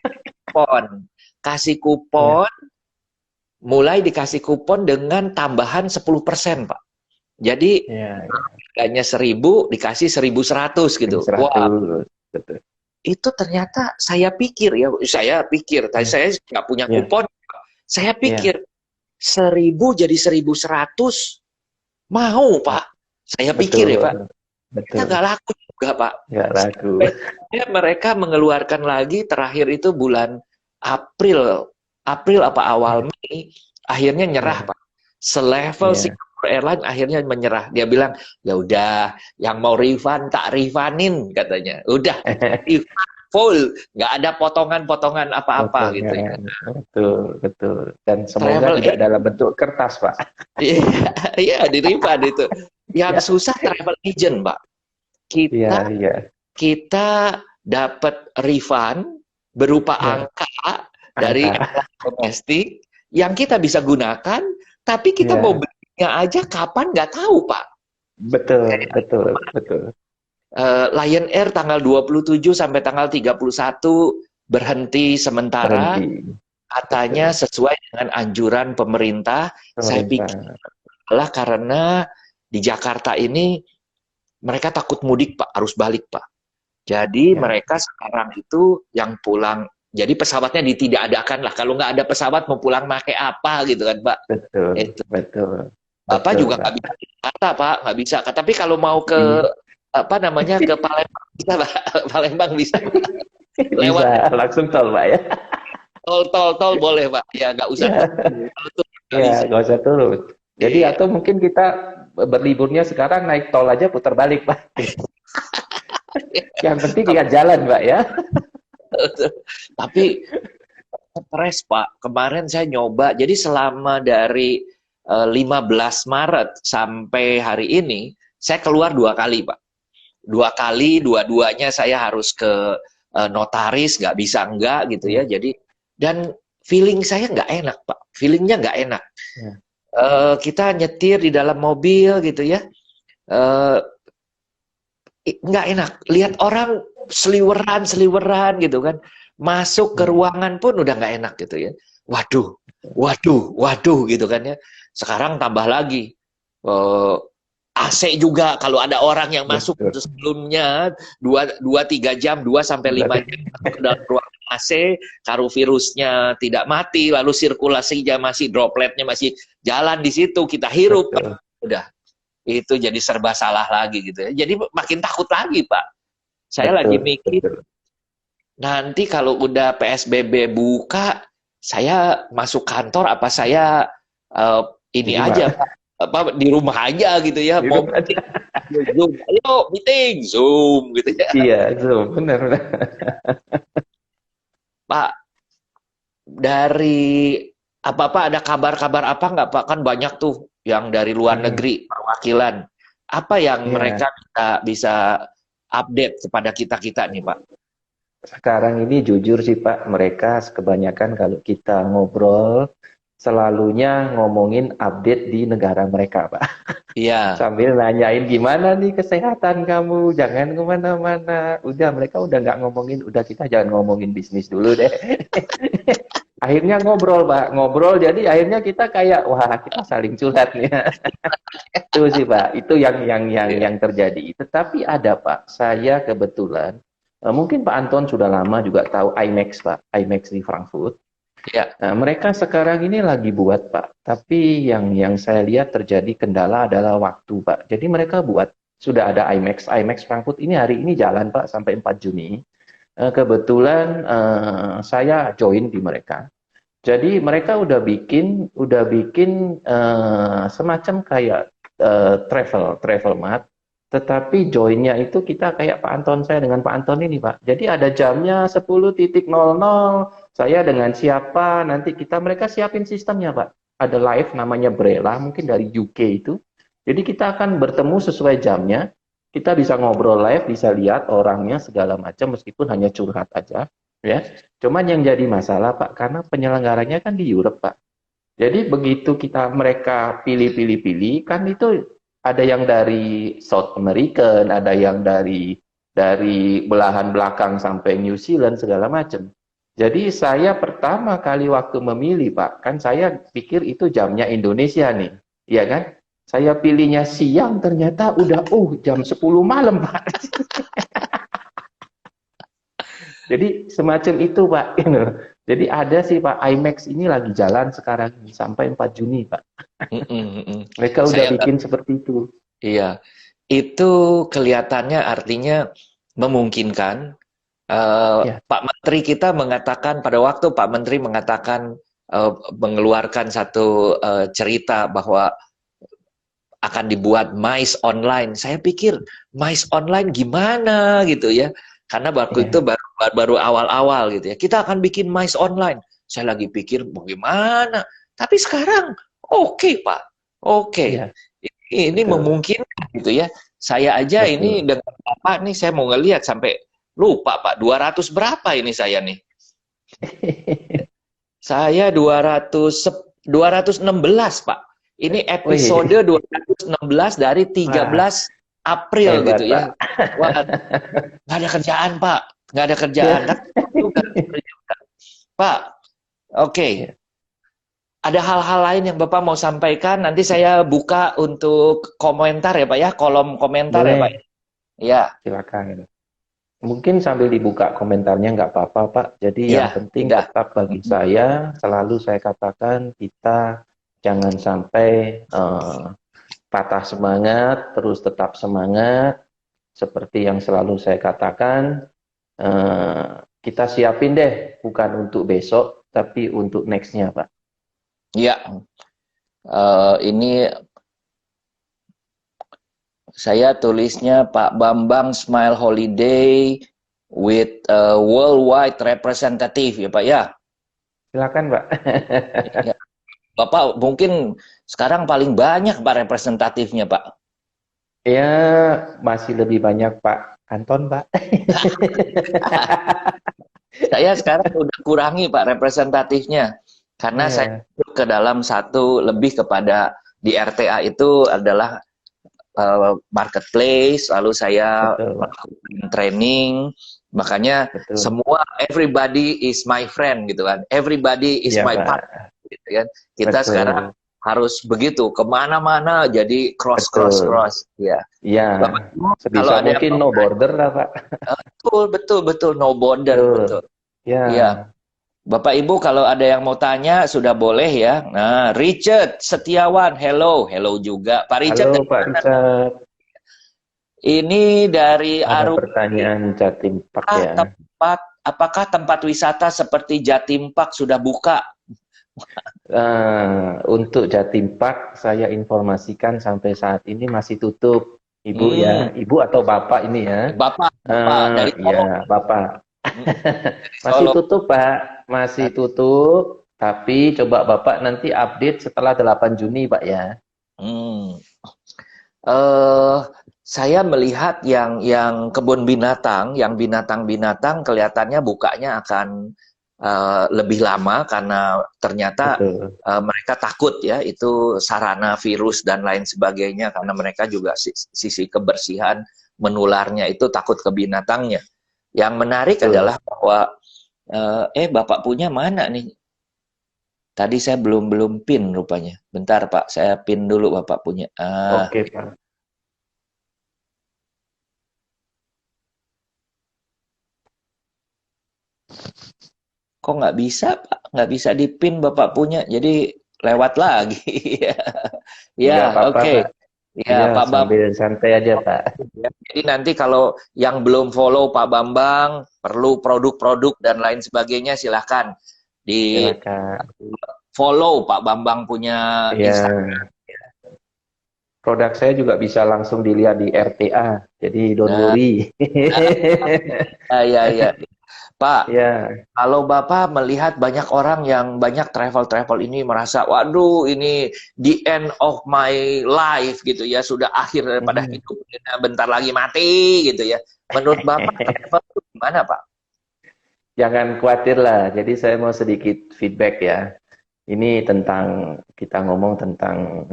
Speaker 1: kasih
Speaker 2: Ya,
Speaker 1: kupon, mulai dikasih kupon dengan tambahan 10%, Pak. Jadi
Speaker 2: ya,
Speaker 1: harganya 1.000 dikasih 1.100 gitu. Wah,
Speaker 2: 100. Betul.
Speaker 1: itu ternyata saya pikir, tadi
Speaker 2: Ya,
Speaker 1: saya nggak punya
Speaker 2: ya,
Speaker 1: kupon, saya
Speaker 2: ya,
Speaker 1: pikir 1.000 jadi 1.100 mau, Pak. Saya pikir
Speaker 2: betul,
Speaker 1: ya, Pak. Kita
Speaker 2: betul.
Speaker 1: nggak laku juga, Pak.
Speaker 2: Nggak laku.
Speaker 1: Sampai mereka mengeluarkan lagi, terakhir itu bulan April, apa awal
Speaker 2: Ya,
Speaker 1: Mei, akhirnya nyerah,
Speaker 2: ya,
Speaker 1: Pak. Selevel
Speaker 2: ya.
Speaker 1: Singapore Airlines akhirnya menyerah. Dia bilang, ya udah, yang mau refund tak refundin katanya. Udah, refund full, nggak ada potongan-potongan apa-apa gitu ya.
Speaker 2: Potongan. Betul, betul. Dan semoga
Speaker 1: Travel
Speaker 2: tidak dalam bentuk kertas, Pak.
Speaker 1: Iya, iya, di refund itu. Yang
Speaker 2: Ya,
Speaker 1: susah travel agent, Pak. Kita
Speaker 2: ya, ya.
Speaker 1: kita dapat refund berupa
Speaker 2: Ya,
Speaker 1: angka dari
Speaker 2: angka.
Speaker 1: airline domestik yang kita bisa gunakan, tapi kita mau
Speaker 2: Ya,
Speaker 1: beli aja kapan nggak tahu, Pak.
Speaker 2: Betul, betul, betul.
Speaker 1: Lion Air tanggal 27 sampai tanggal 31 berhenti sementara,
Speaker 2: Berhenti.
Speaker 1: katanya
Speaker 2: Betul.
Speaker 1: sesuai dengan anjuran pemerintah. Saya pikir
Speaker 2: Pemerintah.
Speaker 1: adalah karena di Jakarta ini mereka takut mudik, Pak, harus balik, Pak. Jadi
Speaker 2: Ya,
Speaker 1: mereka sekarang itu yang pulang, jadi pesawatnya ditidakadakan lah. Kalau nggak ada pesawat mau pulang pakai apa gitu kan, Pak.
Speaker 2: betul,
Speaker 1: Itu.
Speaker 2: betul,
Speaker 1: Bapak
Speaker 2: betul,
Speaker 1: juga
Speaker 2: Pak.
Speaker 1: nggak bisa ke Jakarta, Pak, nggak bisa. Tapi kalau mau ke
Speaker 2: Iya.
Speaker 1: apa namanya ke Palembang bisa, Pak. Palembang bisa. Lewat
Speaker 2: Bisa langsung tol, Pak ya.
Speaker 1: tol boleh, Pak. Ya nggak usah
Speaker 2: Ya,
Speaker 1: tuh nggak
Speaker 2: ya,
Speaker 1: bisa.
Speaker 2: nggak usah turun. Jadi
Speaker 1: Iya.
Speaker 2: atau mungkin kita berliburnya sekarang naik tol aja putar balik, Pak. Yang penting lihat jalan, Pak ya.
Speaker 1: Tapi stres, Pak. Kemarin saya nyoba. Jadi selama dari 15 Maret sampai hari ini, saya keluar 2 kali, Pak. 2 kali, dua-duanya saya harus ke notaris, nggak bisa enggak gitu ya.
Speaker 2: Ya,
Speaker 1: Jadi dan feeling saya nggak enak, Pak. Feelingnya nggak enak.
Speaker 2: ya,
Speaker 1: Kita nyetir di dalam mobil gitu ya. Eh, nggak enak. Lihat orang seliweran gitu kan. Masuk ke
Speaker 2: ya.
Speaker 1: ruangan pun udah nggak enak gitu ya. Waduh, waduh gitu kan ya. Sekarang tambah lagi. Eh, AC juga kalau ada orang yang masuk
Speaker 2: Betul.
Speaker 1: sebelumnya 2-3 jam, 2 sampai 5 jam masuk ke dalam ruangan AC, kalau virusnya tidak mati, lalu sirkulasinya masih, dropletnya masih jalan di situ, kita hirup,
Speaker 2: Betul.
Speaker 1: udah itu jadi serba salah lagi gitu ya. Jadi makin takut lagi, Pak. Saya lagi
Speaker 2: Betul.
Speaker 1: mikir
Speaker 2: Betul.
Speaker 1: nanti kalau udah PSBB buka, saya masuk kantor apa saya eh, ini
Speaker 2: Jadi,
Speaker 1: aja,
Speaker 2: Pak,
Speaker 1: Pak, apa di rumah aja gitu ya,
Speaker 2: di
Speaker 1: mau
Speaker 2: rumah
Speaker 1: meeting
Speaker 2: aja.
Speaker 1: Zoom, ayo meeting Zoom gitu ya.
Speaker 2: Iya, Zoom. Benar, benar.
Speaker 1: Pak, dari apa-apa ada kabar-kabar apa nggak, Pak? Kan banyak tuh yang dari luar
Speaker 2: Hmm,
Speaker 1: negeri, perwakilan. Apa yang
Speaker 2: iya.
Speaker 1: mereka bisa update kepada kita-kita nih, Pak?
Speaker 2: Sekarang ini jujur sih Pak, mereka kebanyakan kalau kita ngobrol selalunya ngomongin update di negara mereka Pak.
Speaker 1: Iya,
Speaker 2: Sambil nanyain gimana nih kesehatan kamu, jangan kemana-mana. Udah mereka udah nggak ngomongin, udah kita jangan ngomongin bisnis dulu deh. Akhirnya ngobrol Pak, ngobrol jadi akhirnya kita kayak wah kita saling curhat nih. Itu sih Pak, itu
Speaker 1: iya,
Speaker 2: yang terjadi. Tetapi ada Pak, saya kebetulan mungkin Pak Anton sudah lama juga tahu IMAX Pak, IMAX di Frankfurt.
Speaker 1: iya,
Speaker 2: Nah, mereka sekarang ini lagi buat Pak, tapi yang saya lihat terjadi kendala adalah waktu Pak. Jadi mereka buat sudah ada IMAX, IMAX Frankfurt ini hari ini jalan Pak sampai 4 Juni. Kebetulan saya join di mereka. Jadi mereka udah bikin semacam kayak travel mart, tetapi joinnya itu kita kayak Pak Anton, saya dengan Pak Anton ini Pak. Jadi ada jamnya 10.00, saya dengan siapa, nanti mereka siapin sistemnya Pak. Ada live namanya Brela, mungkin dari UK itu. Jadi kita akan bertemu sesuai jamnya, kita bisa ngobrol live, bisa lihat orangnya segala macam meskipun hanya curhat aja. Ya, cuman yang jadi masalah Pak, karena penyelenggaranya kan di Europe Pak. Jadi begitu mereka pilih-pilih-pilih, kan itu ada yang dari South American, ada yang dari belahan belakang sampai New Zealand segala macam. Jadi saya pertama kali waktu memilih Pak, kan saya pikir itu jamnya Indonesia nih, iya kan? Saya pilihnya siang, ternyata udah jam 10 malam Pak. Jadi semacam itu Pak. Jadi ada sih Pak, IMAX ini lagi jalan sekarang sampai 4 Juni Pak. Mereka udah
Speaker 1: Saya
Speaker 2: bikin seperti itu.
Speaker 1: iya, itu kelihatannya artinya memungkinkan.
Speaker 2: Ya,
Speaker 1: Pak Menteri kita mengatakan pada waktu Pak Menteri mengatakan mengeluarkan satu cerita bahwa akan dibuat MICE online. Saya pikir MICE online gimana gitu ya. Karena waktu itu
Speaker 2: ya,
Speaker 1: baru awal-awal gitu ya. Kita akan bikin MICE online. Saya lagi pikir bagaimana. Tapi sekarang oke, Pak. Oke.
Speaker 2: ya,
Speaker 1: Ini
Speaker 2: betul,
Speaker 1: memungkinkan gitu ya. Saya aja ini
Speaker 2: betul.
Speaker 1: dengan Bapak nih saya mau ngelihat sampai lupa Pak 200 berapa ini saya nih. Saya 216 Pak. Ini
Speaker 2: Wih,
Speaker 1: episode 216 dari 13 April
Speaker 2: hebat
Speaker 1: gitu
Speaker 2: Pak.
Speaker 1: ya. Wah, nggak ada kerjaan, Pak. Nggak ada kerjaan. Tapi juga, Pak, oke.
Speaker 2: Ya,
Speaker 1: Ada hal-hal lain yang Bapak mau sampaikan? Nanti saya buka untuk komentar ya, Pak ya. Kolom komentar ya, Pak.
Speaker 2: boleh,
Speaker 1: Ya,
Speaker 2: silakan. Mungkin sambil dibuka komentarnya nggak apa-apa, Pak. Jadi yang
Speaker 1: ya,
Speaker 2: penting
Speaker 1: udah.
Speaker 2: tetap bagi saya, selalu saya katakan kita jangan sampai patah semangat, terus tetap semangat. Seperti yang selalu saya katakan, kita siapin deh, bukan untuk besok, tapi untuk next-nya, Pak.
Speaker 1: Ya, ini saya tulisnya Pak Bambang Smile Holiday with worldwide representative ya Pak ya.
Speaker 2: Silakan, Pak.
Speaker 1: Ya. Bapak mungkin sekarang paling banyak Pak representatifnya Pak.
Speaker 2: Ya, masih lebih banyak Pak Anton, Pak.
Speaker 1: Saya sekarang udah kurangi Pak representatifnya karena saya
Speaker 2: Iya,
Speaker 1: masuk ke dalam satu lebih kepada di RTA itu adalah marketplace, lalu saya
Speaker 2: betul, Pak.
Speaker 1: melakukan training, makanya
Speaker 2: Betul.
Speaker 1: semua everybody is my friend gitu kan, everybody is
Speaker 2: Iya,
Speaker 1: my
Speaker 2: Pak.
Speaker 1: partner gitu kan. Kita sekarang
Speaker 2: Betul.
Speaker 1: harus begitu kemana-mana jadi
Speaker 2: Betul.
Speaker 1: cross ya.
Speaker 2: Iya,
Speaker 1: Bapak Ibu, kalau
Speaker 2: sebisa
Speaker 1: ada yang
Speaker 2: mungkin
Speaker 1: mau
Speaker 2: no
Speaker 1: tanya,
Speaker 2: border lah, Pak.
Speaker 1: betul no border betul.
Speaker 2: Betul. Ya.
Speaker 1: Iya, Bapak Ibu kalau ada yang mau tanya sudah boleh ya. Nah, Richard Setiawan, hello juga. Pak
Speaker 2: Halo,
Speaker 1: Richard dari
Speaker 2: Pak
Speaker 1: mana?
Speaker 2: Richard.
Speaker 1: Ini dari
Speaker 2: Ada
Speaker 1: Arus.
Speaker 2: pertanyaan Jatim Pak ya.
Speaker 1: Apakah tempat wisata seperti Jatim Park sudah buka?
Speaker 2: Untuk Jatim Park, saya informasikan sampai saat ini masih tutup. Ibu ya,
Speaker 1: Hmm,
Speaker 2: Ibu atau Bapak ini ya.
Speaker 1: Bapak dari Solo.
Speaker 2: Ya, Bapak.
Speaker 1: Hmm, dari
Speaker 2: Masih
Speaker 1: Solo.
Speaker 2: tutup, Pak. Masih tutup. Tapi coba Bapak nanti update setelah 8 Juni, Pak ya.
Speaker 1: Hmm. Eh, saya melihat yang kebun binatang, yang binatang-binatang kelihatannya bukanya akan lebih lama karena ternyata
Speaker 2: Betul.
Speaker 1: mereka takut ya itu sarana virus dan lain sebagainya karena mereka juga sisi kebersihan menularnya itu takut ke binatangnya. Yang menarik
Speaker 2: Betul.
Speaker 1: adalah bahwa Bapak punya mana nih? Tadi saya belum pin rupanya. Bentar Pak, saya pin dulu Bapak punya.
Speaker 2: Oke, Pak.
Speaker 1: Kok nggak bisa Pak? Nggak bisa dipin Bapak punya, jadi lewat lagi. Ya,
Speaker 2: Enggak apa-apa,
Speaker 1: oke.
Speaker 2: Pak.
Speaker 1: Ya,
Speaker 2: Iya,
Speaker 1: Pak Bambang.
Speaker 2: sambil santai aja, Pak.
Speaker 1: Jadi nanti kalau yang belum follow Pak Bambang, perlu produk-produk dan lain sebagainya, silahkan di
Speaker 2: Silakan.
Speaker 1: follow Pak Bambang punya Instagram.
Speaker 2: Iya. Produk saya juga bisa langsung dilihat di RTA. Jadi don't
Speaker 1: Nah,
Speaker 2: worry.
Speaker 1: ya. Pak,
Speaker 2: Ya.
Speaker 1: kalau Bapak melihat banyak orang yang banyak travel-travel ini merasa, waduh ini the end of my life gitu ya, sudah akhir daripada
Speaker 2: Hmm.
Speaker 1: hidup, bentar lagi mati gitu ya. Menurut Bapak travel itu gimana Pak?
Speaker 2: Jangan khawatir lah. Jadi saya mau sedikit feedback ya. Ini tentang kita ngomong tentang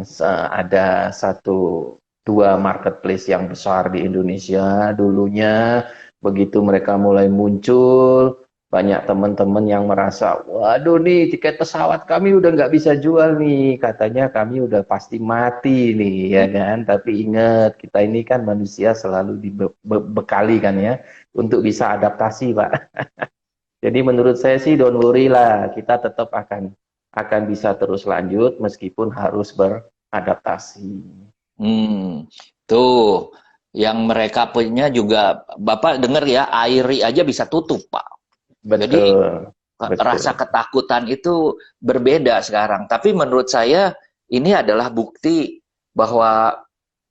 Speaker 2: ada satu dua marketplace yang besar di Indonesia dulunya. Begitu mereka mulai muncul, banyak teman-teman yang merasa, waduh nih tiket pesawat kami udah nggak bisa jual nih. Katanya kami udah pasti mati nih, ya kan? Tapi ingat, kita ini kan manusia selalu dibekali kan ya, untuk bisa adaptasi, Pak. Jadi menurut saya sih don't worry lah, kita tetap akan bisa terus lanjut meskipun harus beradaptasi.
Speaker 1: Tuh, yang mereka punya juga, Bapak dengar ya, Airi aja bisa tutup Pak. Jadi
Speaker 2: Betul,
Speaker 1: rasa
Speaker 2: betul.
Speaker 1: ketakutan itu berbeda sekarang. Tapi menurut saya ini adalah bukti bahwa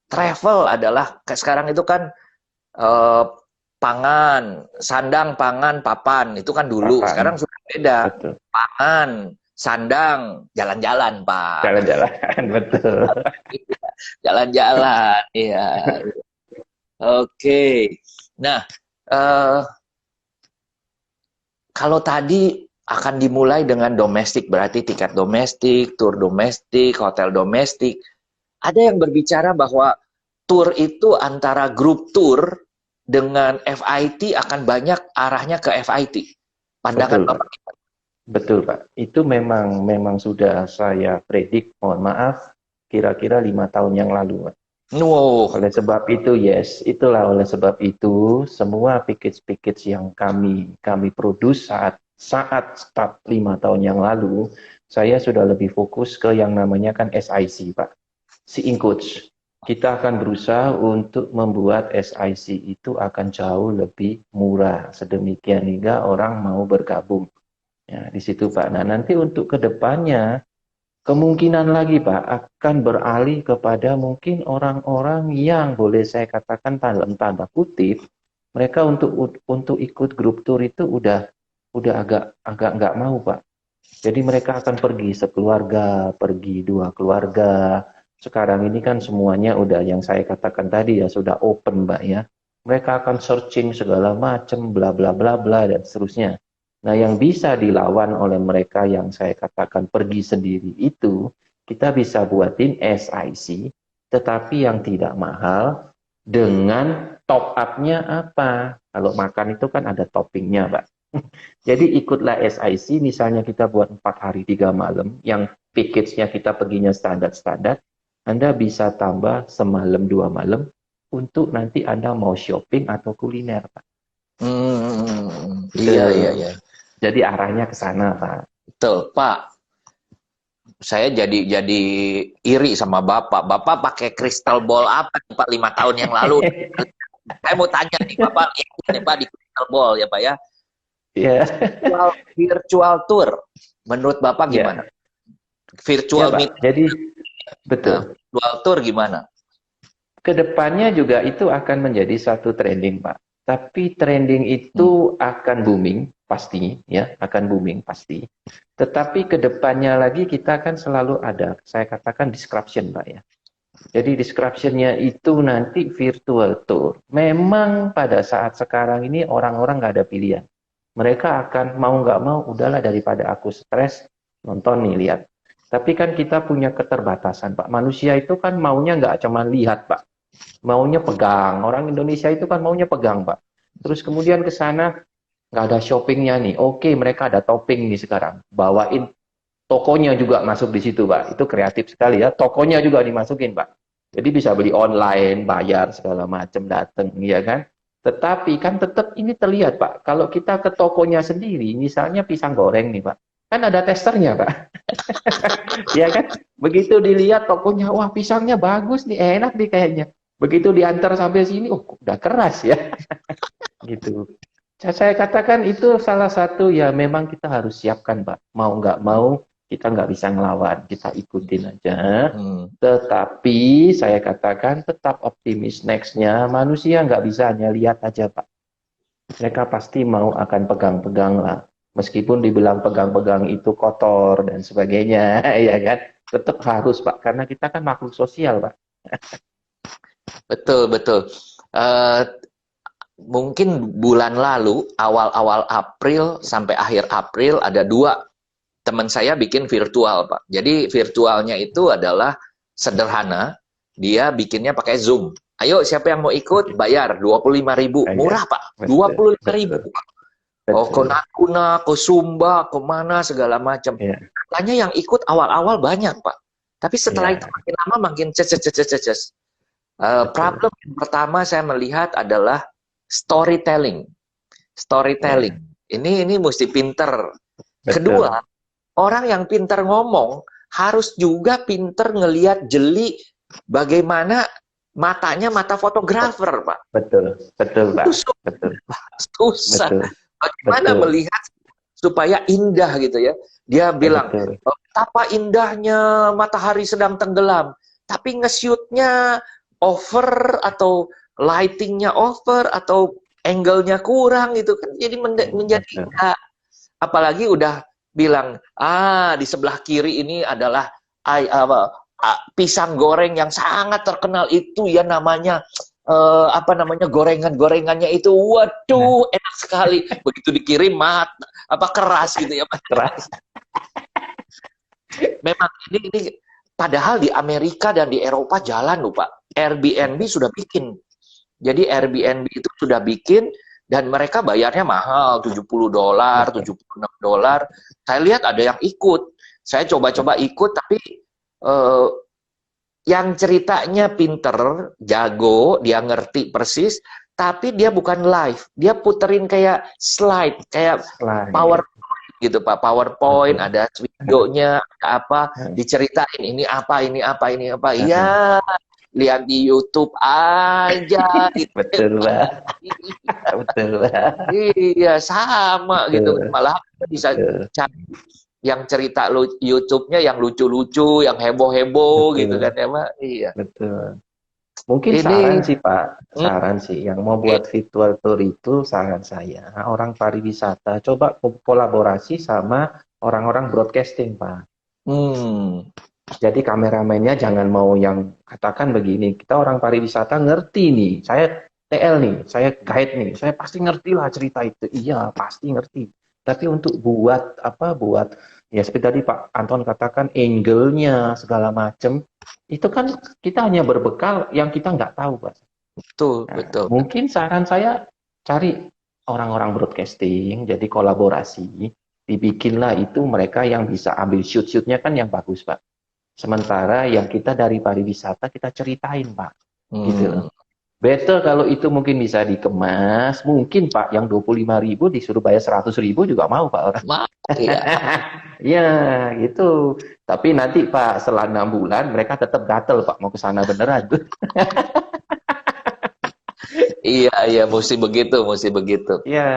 Speaker 1: travel adalah sekarang itu kan eh, pangan, sandang, pangan, papan itu kan dulu.
Speaker 2: Papan,
Speaker 1: Sekarang sudah beda.
Speaker 2: betul.
Speaker 1: Pangan, sandang, jalan-jalan, Pak.
Speaker 2: Jalan-jalan, betul.
Speaker 1: Jalan-jalan, iya. Oke. Nah, eh, kalau tadi akan dimulai dengan domestik, berarti tiket domestik, tur domestik, hotel domestik. Ada yang berbicara bahwa tur itu antara grup tur dengan FIT akan banyak arahnya ke FIT. Pandangan
Speaker 2: Betul, Pak.
Speaker 1: Bapak gimana?
Speaker 2: Betul, Pak. Itu memang sudah saya predik, mohon maaf, kira-kira 5 tahun yang lalu, Pak.
Speaker 1: Wow.
Speaker 2: Oleh sebab itu, itulah oleh sebab itu semua package-package yang kami produce saat start 5 tahun yang lalu, saya sudah lebih fokus ke yang namanya kan SIC, Pak. Seeing Coach. Kita akan berusaha untuk membuat SIC itu akan jauh lebih murah, sedemikian hingga orang mau bergabung. Ya, di situ Pak. Nah, nanti untuk kedepannya, kemungkinan lagi Pak, akan beralih kepada mungkin orang-orang yang boleh saya katakan dalam tanda kutip, mereka untuk ikut grup tour itu udah agak nggak mau Pak. Jadi mereka akan pergi sekeluarga, pergi 2 keluarga. Sekarang ini kan semuanya udah yang saya katakan tadi ya sudah open Mbak ya. Mereka akan searching segala macam bla bla bla bla dan seterusnya. Nah, yang bisa dilawan oleh mereka yang saya katakan pergi sendiri itu, kita bisa buatin SIC, tetapi yang tidak mahal, dengan top up-nya apa? Kalau makan itu kan ada toppingnya, Pak. Jadi ikutlah SIC, misalnya kita buat 4 hari 3 malam, yang package-nya kita perginya standar-standar, Anda bisa tambah semalam 2 malam, untuk nanti Anda mau shopping atau kuliner, Pak.
Speaker 1: Iya, iya, iya.
Speaker 2: Jadi arahnya ke sana, Pak.
Speaker 1: Betul, Pak. Saya jadi iri sama Bapak. Bapak pakai crystal ball apa Pak 5 tahun yang lalu? Saya mau tanya nih, Bapak nih Pak di crystal ball ya Pak ya.
Speaker 2: Iya.
Speaker 1: Virtual tour, menurut Bapak gimana? Virtual
Speaker 2: Pak.
Speaker 1: meet.
Speaker 2: Jadi betul.
Speaker 1: Virtual tour gimana?
Speaker 2: Kedepannya juga itu akan menjadi satu trending, Pak. Tapi trending itu akan booming, pasti, ya, akan booming pasti. Tetapi kedepannya lagi kita akan selalu ada, saya katakan disruption, Pak ya. Jadi disruption-nya itu nanti virtual tour. Memang pada saat sekarang ini orang-orang nggak ada pilihan. Mereka akan mau nggak mau, udahlah daripada aku stres, nonton nih, lihat. Tapi kan kita punya keterbatasan, Pak. Manusia itu kan maunya nggak cuma lihat, Pak. Maunya pegang. Orang Indonesia itu kan maunya pegang, Pak. Terus kemudian ke sana, nggak ada shoppingnya nih. Oke, mereka ada topping nih sekarang. Bawain tokonya juga masuk di situ, Pak. Itu kreatif sekali ya. Tokonya juga dimasukin, Pak. Jadi bisa beli online, bayar segala macam, datang, ya kan. Tetapi kan tetap ini terlihat, Pak. Kalau kita ke tokonya sendiri, misalnya pisang goreng nih, Pak. Kan ada testernya, Pak. Ya kan? Begitu dilihat tokonya, wah pisangnya bagus nih, enak nih kayaknya. Begitu diantar sampai sini, oh udah keras ya. Gitu. Saya katakan itu salah satu ya memang kita harus siapkan, Pak. Mau nggak mau, kita nggak bisa ngelawan. Kita ikutin aja. Tetapi saya katakan tetap optimis next-nya. Manusia nggak bisa hanya lihat aja, Pak. Mereka pasti mau akan pegang-pegang lah. Meskipun dibilang pegang-pegang itu kotor dan sebagainya, ya kan? Tetap harus, Pak. Karena kita kan makhluk sosial, Pak.
Speaker 1: Betul, betul. Mungkin bulan lalu, awal-awal April sampai akhir April, ada 2 teman saya bikin virtual, Pak. Jadi virtualnya itu adalah sederhana, dia bikinnya pakai Zoom. Ayo, siapa yang mau ikut? Bayar 25.000. Murah, Pak. 25.000. Oh, ke Natuna, ke Sumba, ke mana segala macam. Makanya yang ikut awal-awal banyak, Pak. Tapi setelah itu makin lama makin ces. Problem yang pertama saya melihat adalah storytelling. Ini mesti pinter. Kedua, orang yang pinter ngomong harus juga pinter ngelihat jeli bagaimana matanya mata fotografer, Pak.
Speaker 2: Betul, Pak.
Speaker 1: Susah. Bagaimana melihat supaya indah gitu ya. Dia bilang, betapa indahnya matahari sedang tenggelam. Tapi nge-shootnya over atau lightingnya over atau angle-nya kurang gitu kan. Jadi menjadi enggak. Apalagi udah bilang, di sebelah kiri ini adalah pisang goreng yang sangat terkenal itu ya namanya apa namanya, gorengannya itu,
Speaker 2: Nah,
Speaker 1: waduh enak sekali. Begitu dikirim keras gitu ya Pak.
Speaker 2: keras.
Speaker 1: Memang ini padahal di Amerika dan di Eropa jalan loh Pak. Airbnb sudah bikin. Jadi Airbnb itu sudah bikin dan mereka bayarnya mahal, $70,
Speaker 2: Betul.
Speaker 1: $76. Saya lihat ada yang ikut. Saya coba-coba ikut tapi eh, yang ceritanya pinter, jago, dia ngerti persis, tapi dia bukan live. Dia puterin kayak slide, kayak
Speaker 2: Selain.
Speaker 1: PowerPoint gitu Pak. PowerPoint,
Speaker 2: Betul.
Speaker 1: ada videonya, ada apa, diceritain ini apa, ini apa, ini apa. Iya, lihat di YouTube aja gitu.
Speaker 2: Betul, Pak. Betul, Pak.
Speaker 1: Iya, sama gitu.
Speaker 2: Betul.
Speaker 1: Malah bisa
Speaker 2: Betul.
Speaker 1: cari yang cerita YouTube-nya yang lucu-lucu, yang heboh-heboh gitu kan
Speaker 2: Betul.
Speaker 1: ya, Pak. Iya.
Speaker 2: Betul. Mungkin saran
Speaker 1: Ini
Speaker 2: sih, Pak.
Speaker 1: hmm,
Speaker 2: Saran sih, yang mau
Speaker 1: oke.
Speaker 2: buat virtual tour itu saran saya, orang pariwisata, coba kolaborasi sama orang-orang broadcasting, Pak.
Speaker 1: Hmm.
Speaker 2: Jadi kameramennya jangan mau yang katakan begini, kita orang pariwisata ngerti nih, saya TL nih, saya guide nih, saya pasti ngerti lah cerita itu. Iya, pasti ngerti. Tapi untuk buat apa, buat ya seperti tadi Pak Anton katakan angle-nya segala macam, itu kan kita hanya berbekal yang kita nggak tahu, Pak.
Speaker 1: Betul,
Speaker 2: Nah,
Speaker 1: betul.
Speaker 2: mungkin saran saya cari orang-orang broadcasting, jadi kolaborasi, dibikinlah itu mereka yang bisa ambil shoot-shootnya kan yang bagus, Pak. Sementara yang kita dari pariwisata kita ceritain, Pak. Gitu loh.
Speaker 1: Hmm.
Speaker 2: Better kalau itu mungkin bisa dikemas, mungkin Pak yang 25.000 disuruh bayar 100.000 juga mau Pak orang.
Speaker 1: Mau ya.
Speaker 2: Ya, gitu. Tapi nanti Pak setelah 6 bulan mereka tetap gatel Pak mau ke sana beneran.
Speaker 1: Iya, iya, mesti begitu, mesti begitu.
Speaker 2: Ya,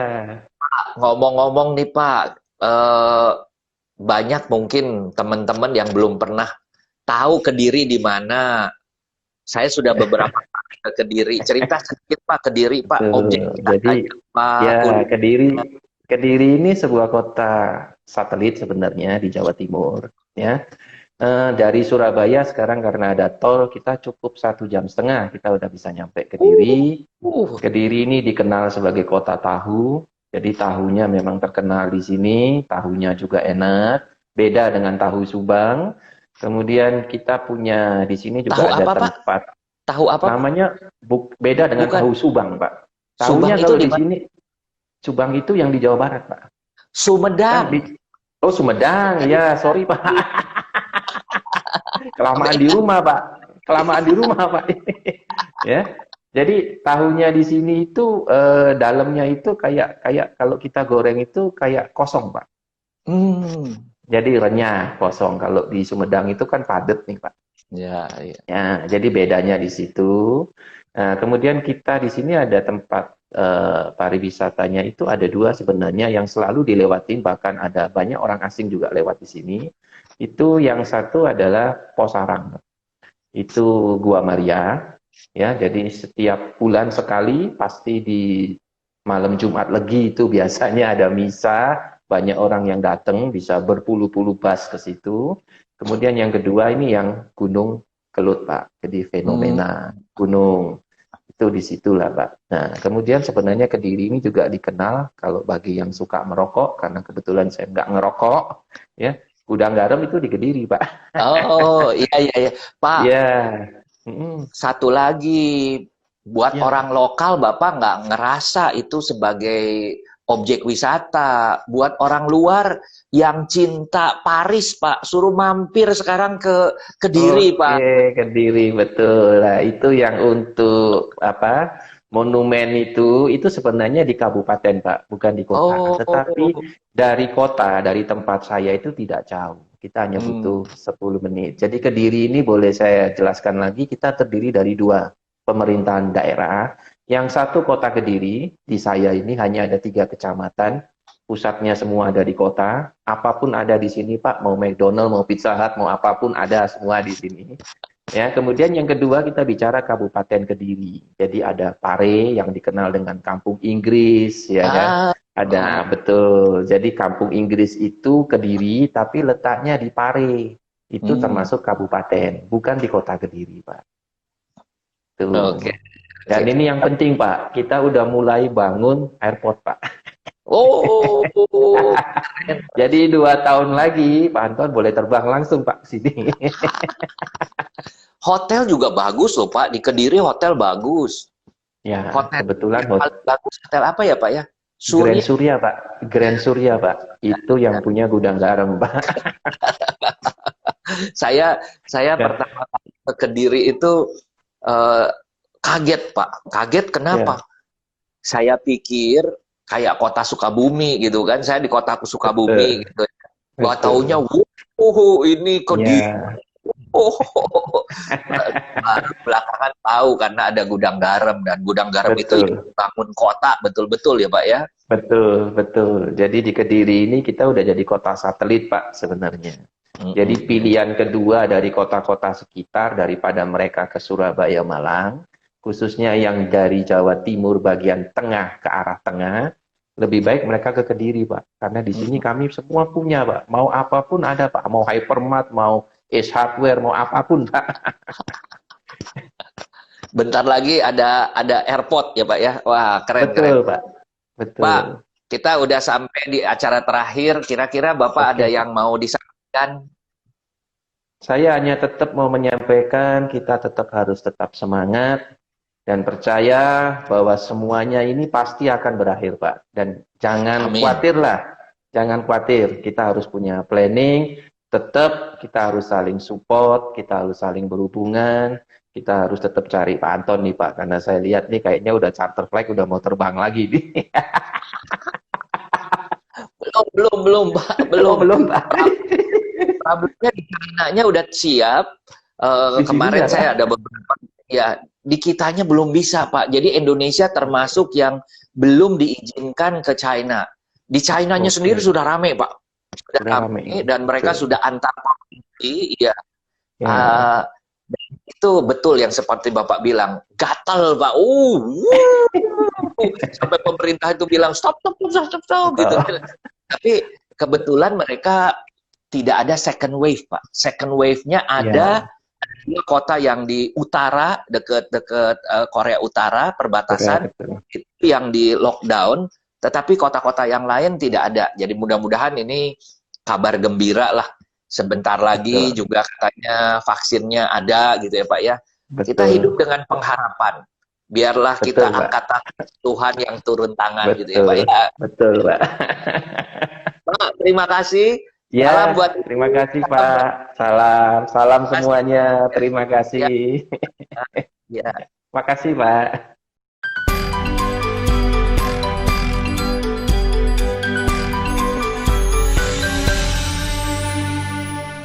Speaker 1: Ngomong-ngomong nih Pak, banyak mungkin teman-teman yang belum pernah tahu Kediri di mana. Saya sudah beberapa kali ke Kediri. Cerita sedikit Pak, Kediri Pak, objek
Speaker 2: betul. Jadi
Speaker 1: wisatanya Pak,
Speaker 2: ya
Speaker 1: kuliner.
Speaker 2: Kediri ini sebuah kota satelit sebenarnya di Jawa Timur. Ya, dari Surabaya sekarang karena ada tol kita cukup 1,5 jam kita udah bisa nyampe Kediri.
Speaker 1: Uh,
Speaker 2: Kediri ini dikenal sebagai kota tahu, jadi tahunya memang terkenal di sini, tahunya juga enak, beda dengan tahu Subang. Kemudian kita punya di sini
Speaker 1: tahu
Speaker 2: juga ada
Speaker 1: apa Pak?
Speaker 2: tempat
Speaker 1: Tahu apa Pak?
Speaker 2: namanya beda dengan
Speaker 1: Bukan.
Speaker 2: tahu Subang, Pak.
Speaker 1: Subang
Speaker 2: Tahunya
Speaker 1: itu
Speaker 2: kalau
Speaker 1: di
Speaker 2: di
Speaker 1: mana?
Speaker 2: sini Subang itu yang di Jawa Barat, Pak. Kan
Speaker 1: Sumedang.
Speaker 2: Oh, Sumedang, ya sorry Pak. Kelamaan di
Speaker 1: Beda.
Speaker 2: rumah, Pak. Kelamaan di rumah, Pak. Ya. Jadi tahunya di sini itu dalamnya itu kayak kayak kalau kita goreng itu kayak kosong, Pak.
Speaker 1: Hmm.
Speaker 2: Jadi renyah, kosong. Kalau di Sumedang itu kan padat nih, Pak.
Speaker 1: Ya, ya.
Speaker 2: Ya, jadi bedanya di situ. Nah, kemudian kita di sini ada tempat pariwisatanya itu ada dua sebenarnya yang selalu dilewatin, bahkan ada banyak orang asing juga lewat di sini. Itu yang satu adalah Posarang. Itu Gua Maria. Ya, jadi setiap bulan sekali pasti di malam Jumat Legi itu biasanya ada misa, banyak orang yang datang, bisa berpuluh-puluh bus ke situ. Kemudian yang kedua ini yang Gunung Kelut, Pak. Jadi
Speaker 1: Hmm.
Speaker 2: fenomena gunung itu di situlah, Pak. Nah, kemudian sebenarnya Kediri ini juga dikenal kalau bagi yang suka merokok, karena kebetulan saya nggak ngerokok, ya. Gudang garam itu di Kediri, Pak.
Speaker 1: Oh, iya, iya, iya. Pak,
Speaker 2: Ya, mm,
Speaker 1: satu lagi, buat
Speaker 2: ya.
Speaker 1: orang lokal Bapak nggak ngerasa itu sebagai objek wisata. Buat orang luar yang cinta Paris, Pak, suruh mampir sekarang ke Kediri,
Speaker 2: Oke,
Speaker 1: Pak.
Speaker 2: Kediri betul. Nah, itu yang untuk apa? Monumen itu sebenarnya di kabupaten, Pak, bukan di kota. Tetapi
Speaker 1: Oh,
Speaker 2: dari kota, dari tempat saya itu tidak jauh. Kita hanya
Speaker 1: hmm,
Speaker 2: butuh 10 menit. Jadi Kediri ini boleh saya jelaskan lagi, kita terdiri dari dua pemerintahan daerah. Yang satu kota Kediri, di saya ini hanya ada 3 kecamatan. Pusatnya semua ada di kota, apapun ada di sini Pak, mau McDonald, mau Pizza Hut, mau apapun ada semua di sini. Ya, kemudian yang kedua kita bicara Kabupaten Kediri. Jadi ada Pare yang dikenal dengan Kampung Inggris, ya kan?
Speaker 1: ah,
Speaker 2: Ada betul. Jadi Kampung Inggris itu Kediri, tapi letaknya di Pare. Itu
Speaker 1: hmm,
Speaker 2: termasuk kabupaten, bukan di kota Kediri, Pak. Tuh.
Speaker 1: oke.
Speaker 2: Dan ini yang penting Pak, kita udah mulai bangun airport Pak.
Speaker 1: Oh,
Speaker 2: Jadi 2 tahun lagi Pak Anton boleh terbang langsung Pak ke sini.
Speaker 1: hotel juga bagus loh Pak. Di Kediri hotel bagus.
Speaker 2: Ya,
Speaker 1: Hotel
Speaker 2: kebetulan
Speaker 1: yang paling bagus hotel apa ya Pak ya?
Speaker 2: Grand
Speaker 1: Surya.
Speaker 2: Surya Pak, Grand Surya Pak, itu yang punya gudang garam Pak.
Speaker 1: Saya
Speaker 2: Ya,
Speaker 1: pertama kali ke Kediri itu eh, kaget Pak. Kaget kenapa?
Speaker 2: ya,
Speaker 1: Saya pikir kayak kota Sukabumi gitu kan. Saya di kota Sukabumi
Speaker 2: betul,
Speaker 1: gitu. Wah, taunya,
Speaker 2: betul.
Speaker 1: ini Kediri.
Speaker 2: Ya,
Speaker 1: Oh, baru belakangan tahu karena ada gudang garam dan gudang garam itu yang
Speaker 2: betul,
Speaker 1: bangun kota betul-betul ya Pak ya.
Speaker 2: betul, betul. Jadi di Kediri ini kita udah jadi kota satelit Pak sebenarnya. Jadi
Speaker 1: Mm-mm.
Speaker 2: pilihan kedua dari kota-kota sekitar daripada mereka ke Surabaya, Malang, khususnya yang dari Jawa Timur bagian tengah ke arah tengah, lebih baik mereka ke Kediri, Pak. Karena di sini kami semua punya, Pak. Mau apapun ada, Pak. Mau hypermart, mau Ace Hardware, mau apapun, Pak.
Speaker 1: Bentar lagi ada airport ya Pak ya. Wah, keren-keren.
Speaker 2: Betul, Pak.
Speaker 1: Pak,
Speaker 2: Betul.
Speaker 1: kita udah sampai di acara terakhir. Kira-kira Bapak ada
Speaker 2: Oke,
Speaker 1: yang
Speaker 2: Pak.
Speaker 1: mau disampaikan?
Speaker 2: Saya hanya tetap mau menyampaikan kita harus tetap semangat dan percaya bahwa semuanya ini pasti akan berakhir, Pak. Dan jangan
Speaker 1: Amin.
Speaker 2: khawatir lah, jangan khawatir. Kita harus punya planning, tetap kita harus saling support, kita harus saling berhubungan, kita harus tetap cari Pak Anton nih, Pak. Karena saya lihat nih kayaknya udah charter flight udah mau terbang lagi nih.
Speaker 1: Belum Pak,
Speaker 2: Oh,
Speaker 1: belum.
Speaker 2: belum, Pak.
Speaker 1: Problemnya di China-nya udah siap.
Speaker 2: Di sini
Speaker 1: Kemarin
Speaker 2: ya, Pak.
Speaker 1: saya ada beberapa, ya di kitanya belum bisa Pak. Jadi Indonesia termasuk yang belum diizinkan ke China. Di China-nya sendiri
Speaker 2: Oke,
Speaker 1: sudah rame Pak, sudah
Speaker 2: udah rame.
Speaker 1: rame dan mereka
Speaker 2: Betul.
Speaker 1: sudah antar provinsi. Ya,
Speaker 2: Ya,
Speaker 1: uh, itu betul yang seperti Bapak bilang, gatal Pak. Sampai pemerintah itu bilang stop, stop, stop, stop, stop, gitu.
Speaker 2: betul.
Speaker 1: Tapi kebetulan mereka tidak ada second wave, Pak. Second wave-nya ada
Speaker 2: Ya,
Speaker 1: di kota yang di utara, dekat-dekat Korea Utara,
Speaker 2: Korea
Speaker 1: perbatasan,
Speaker 2: betul.
Speaker 1: itu yang di lockdown, tetapi kota-kota yang lain tidak ada. Jadi mudah-mudahan ini kabar gembira lah. Sebentar lagi
Speaker 2: Betul.
Speaker 1: juga katanya vaksinnya ada gitu ya Pak ya. Kita hidup
Speaker 2: Betul.
Speaker 1: dengan pengharapan. Biarlah kita
Speaker 2: Betul, Pak.
Speaker 1: angkat tangan Tuhan yang turun tangan gitu ya Pak
Speaker 2: Betul.
Speaker 1: ya.
Speaker 2: Betul, Pak.
Speaker 1: Pak, terima kasih. Salam
Speaker 2: Ya,
Speaker 1: buat
Speaker 2: terima kasih, Pak. Salam, salam
Speaker 1: kasih
Speaker 2: semuanya. Terima
Speaker 1: ya.
Speaker 2: kasih.
Speaker 1: Ya.
Speaker 2: Makasih, Pak.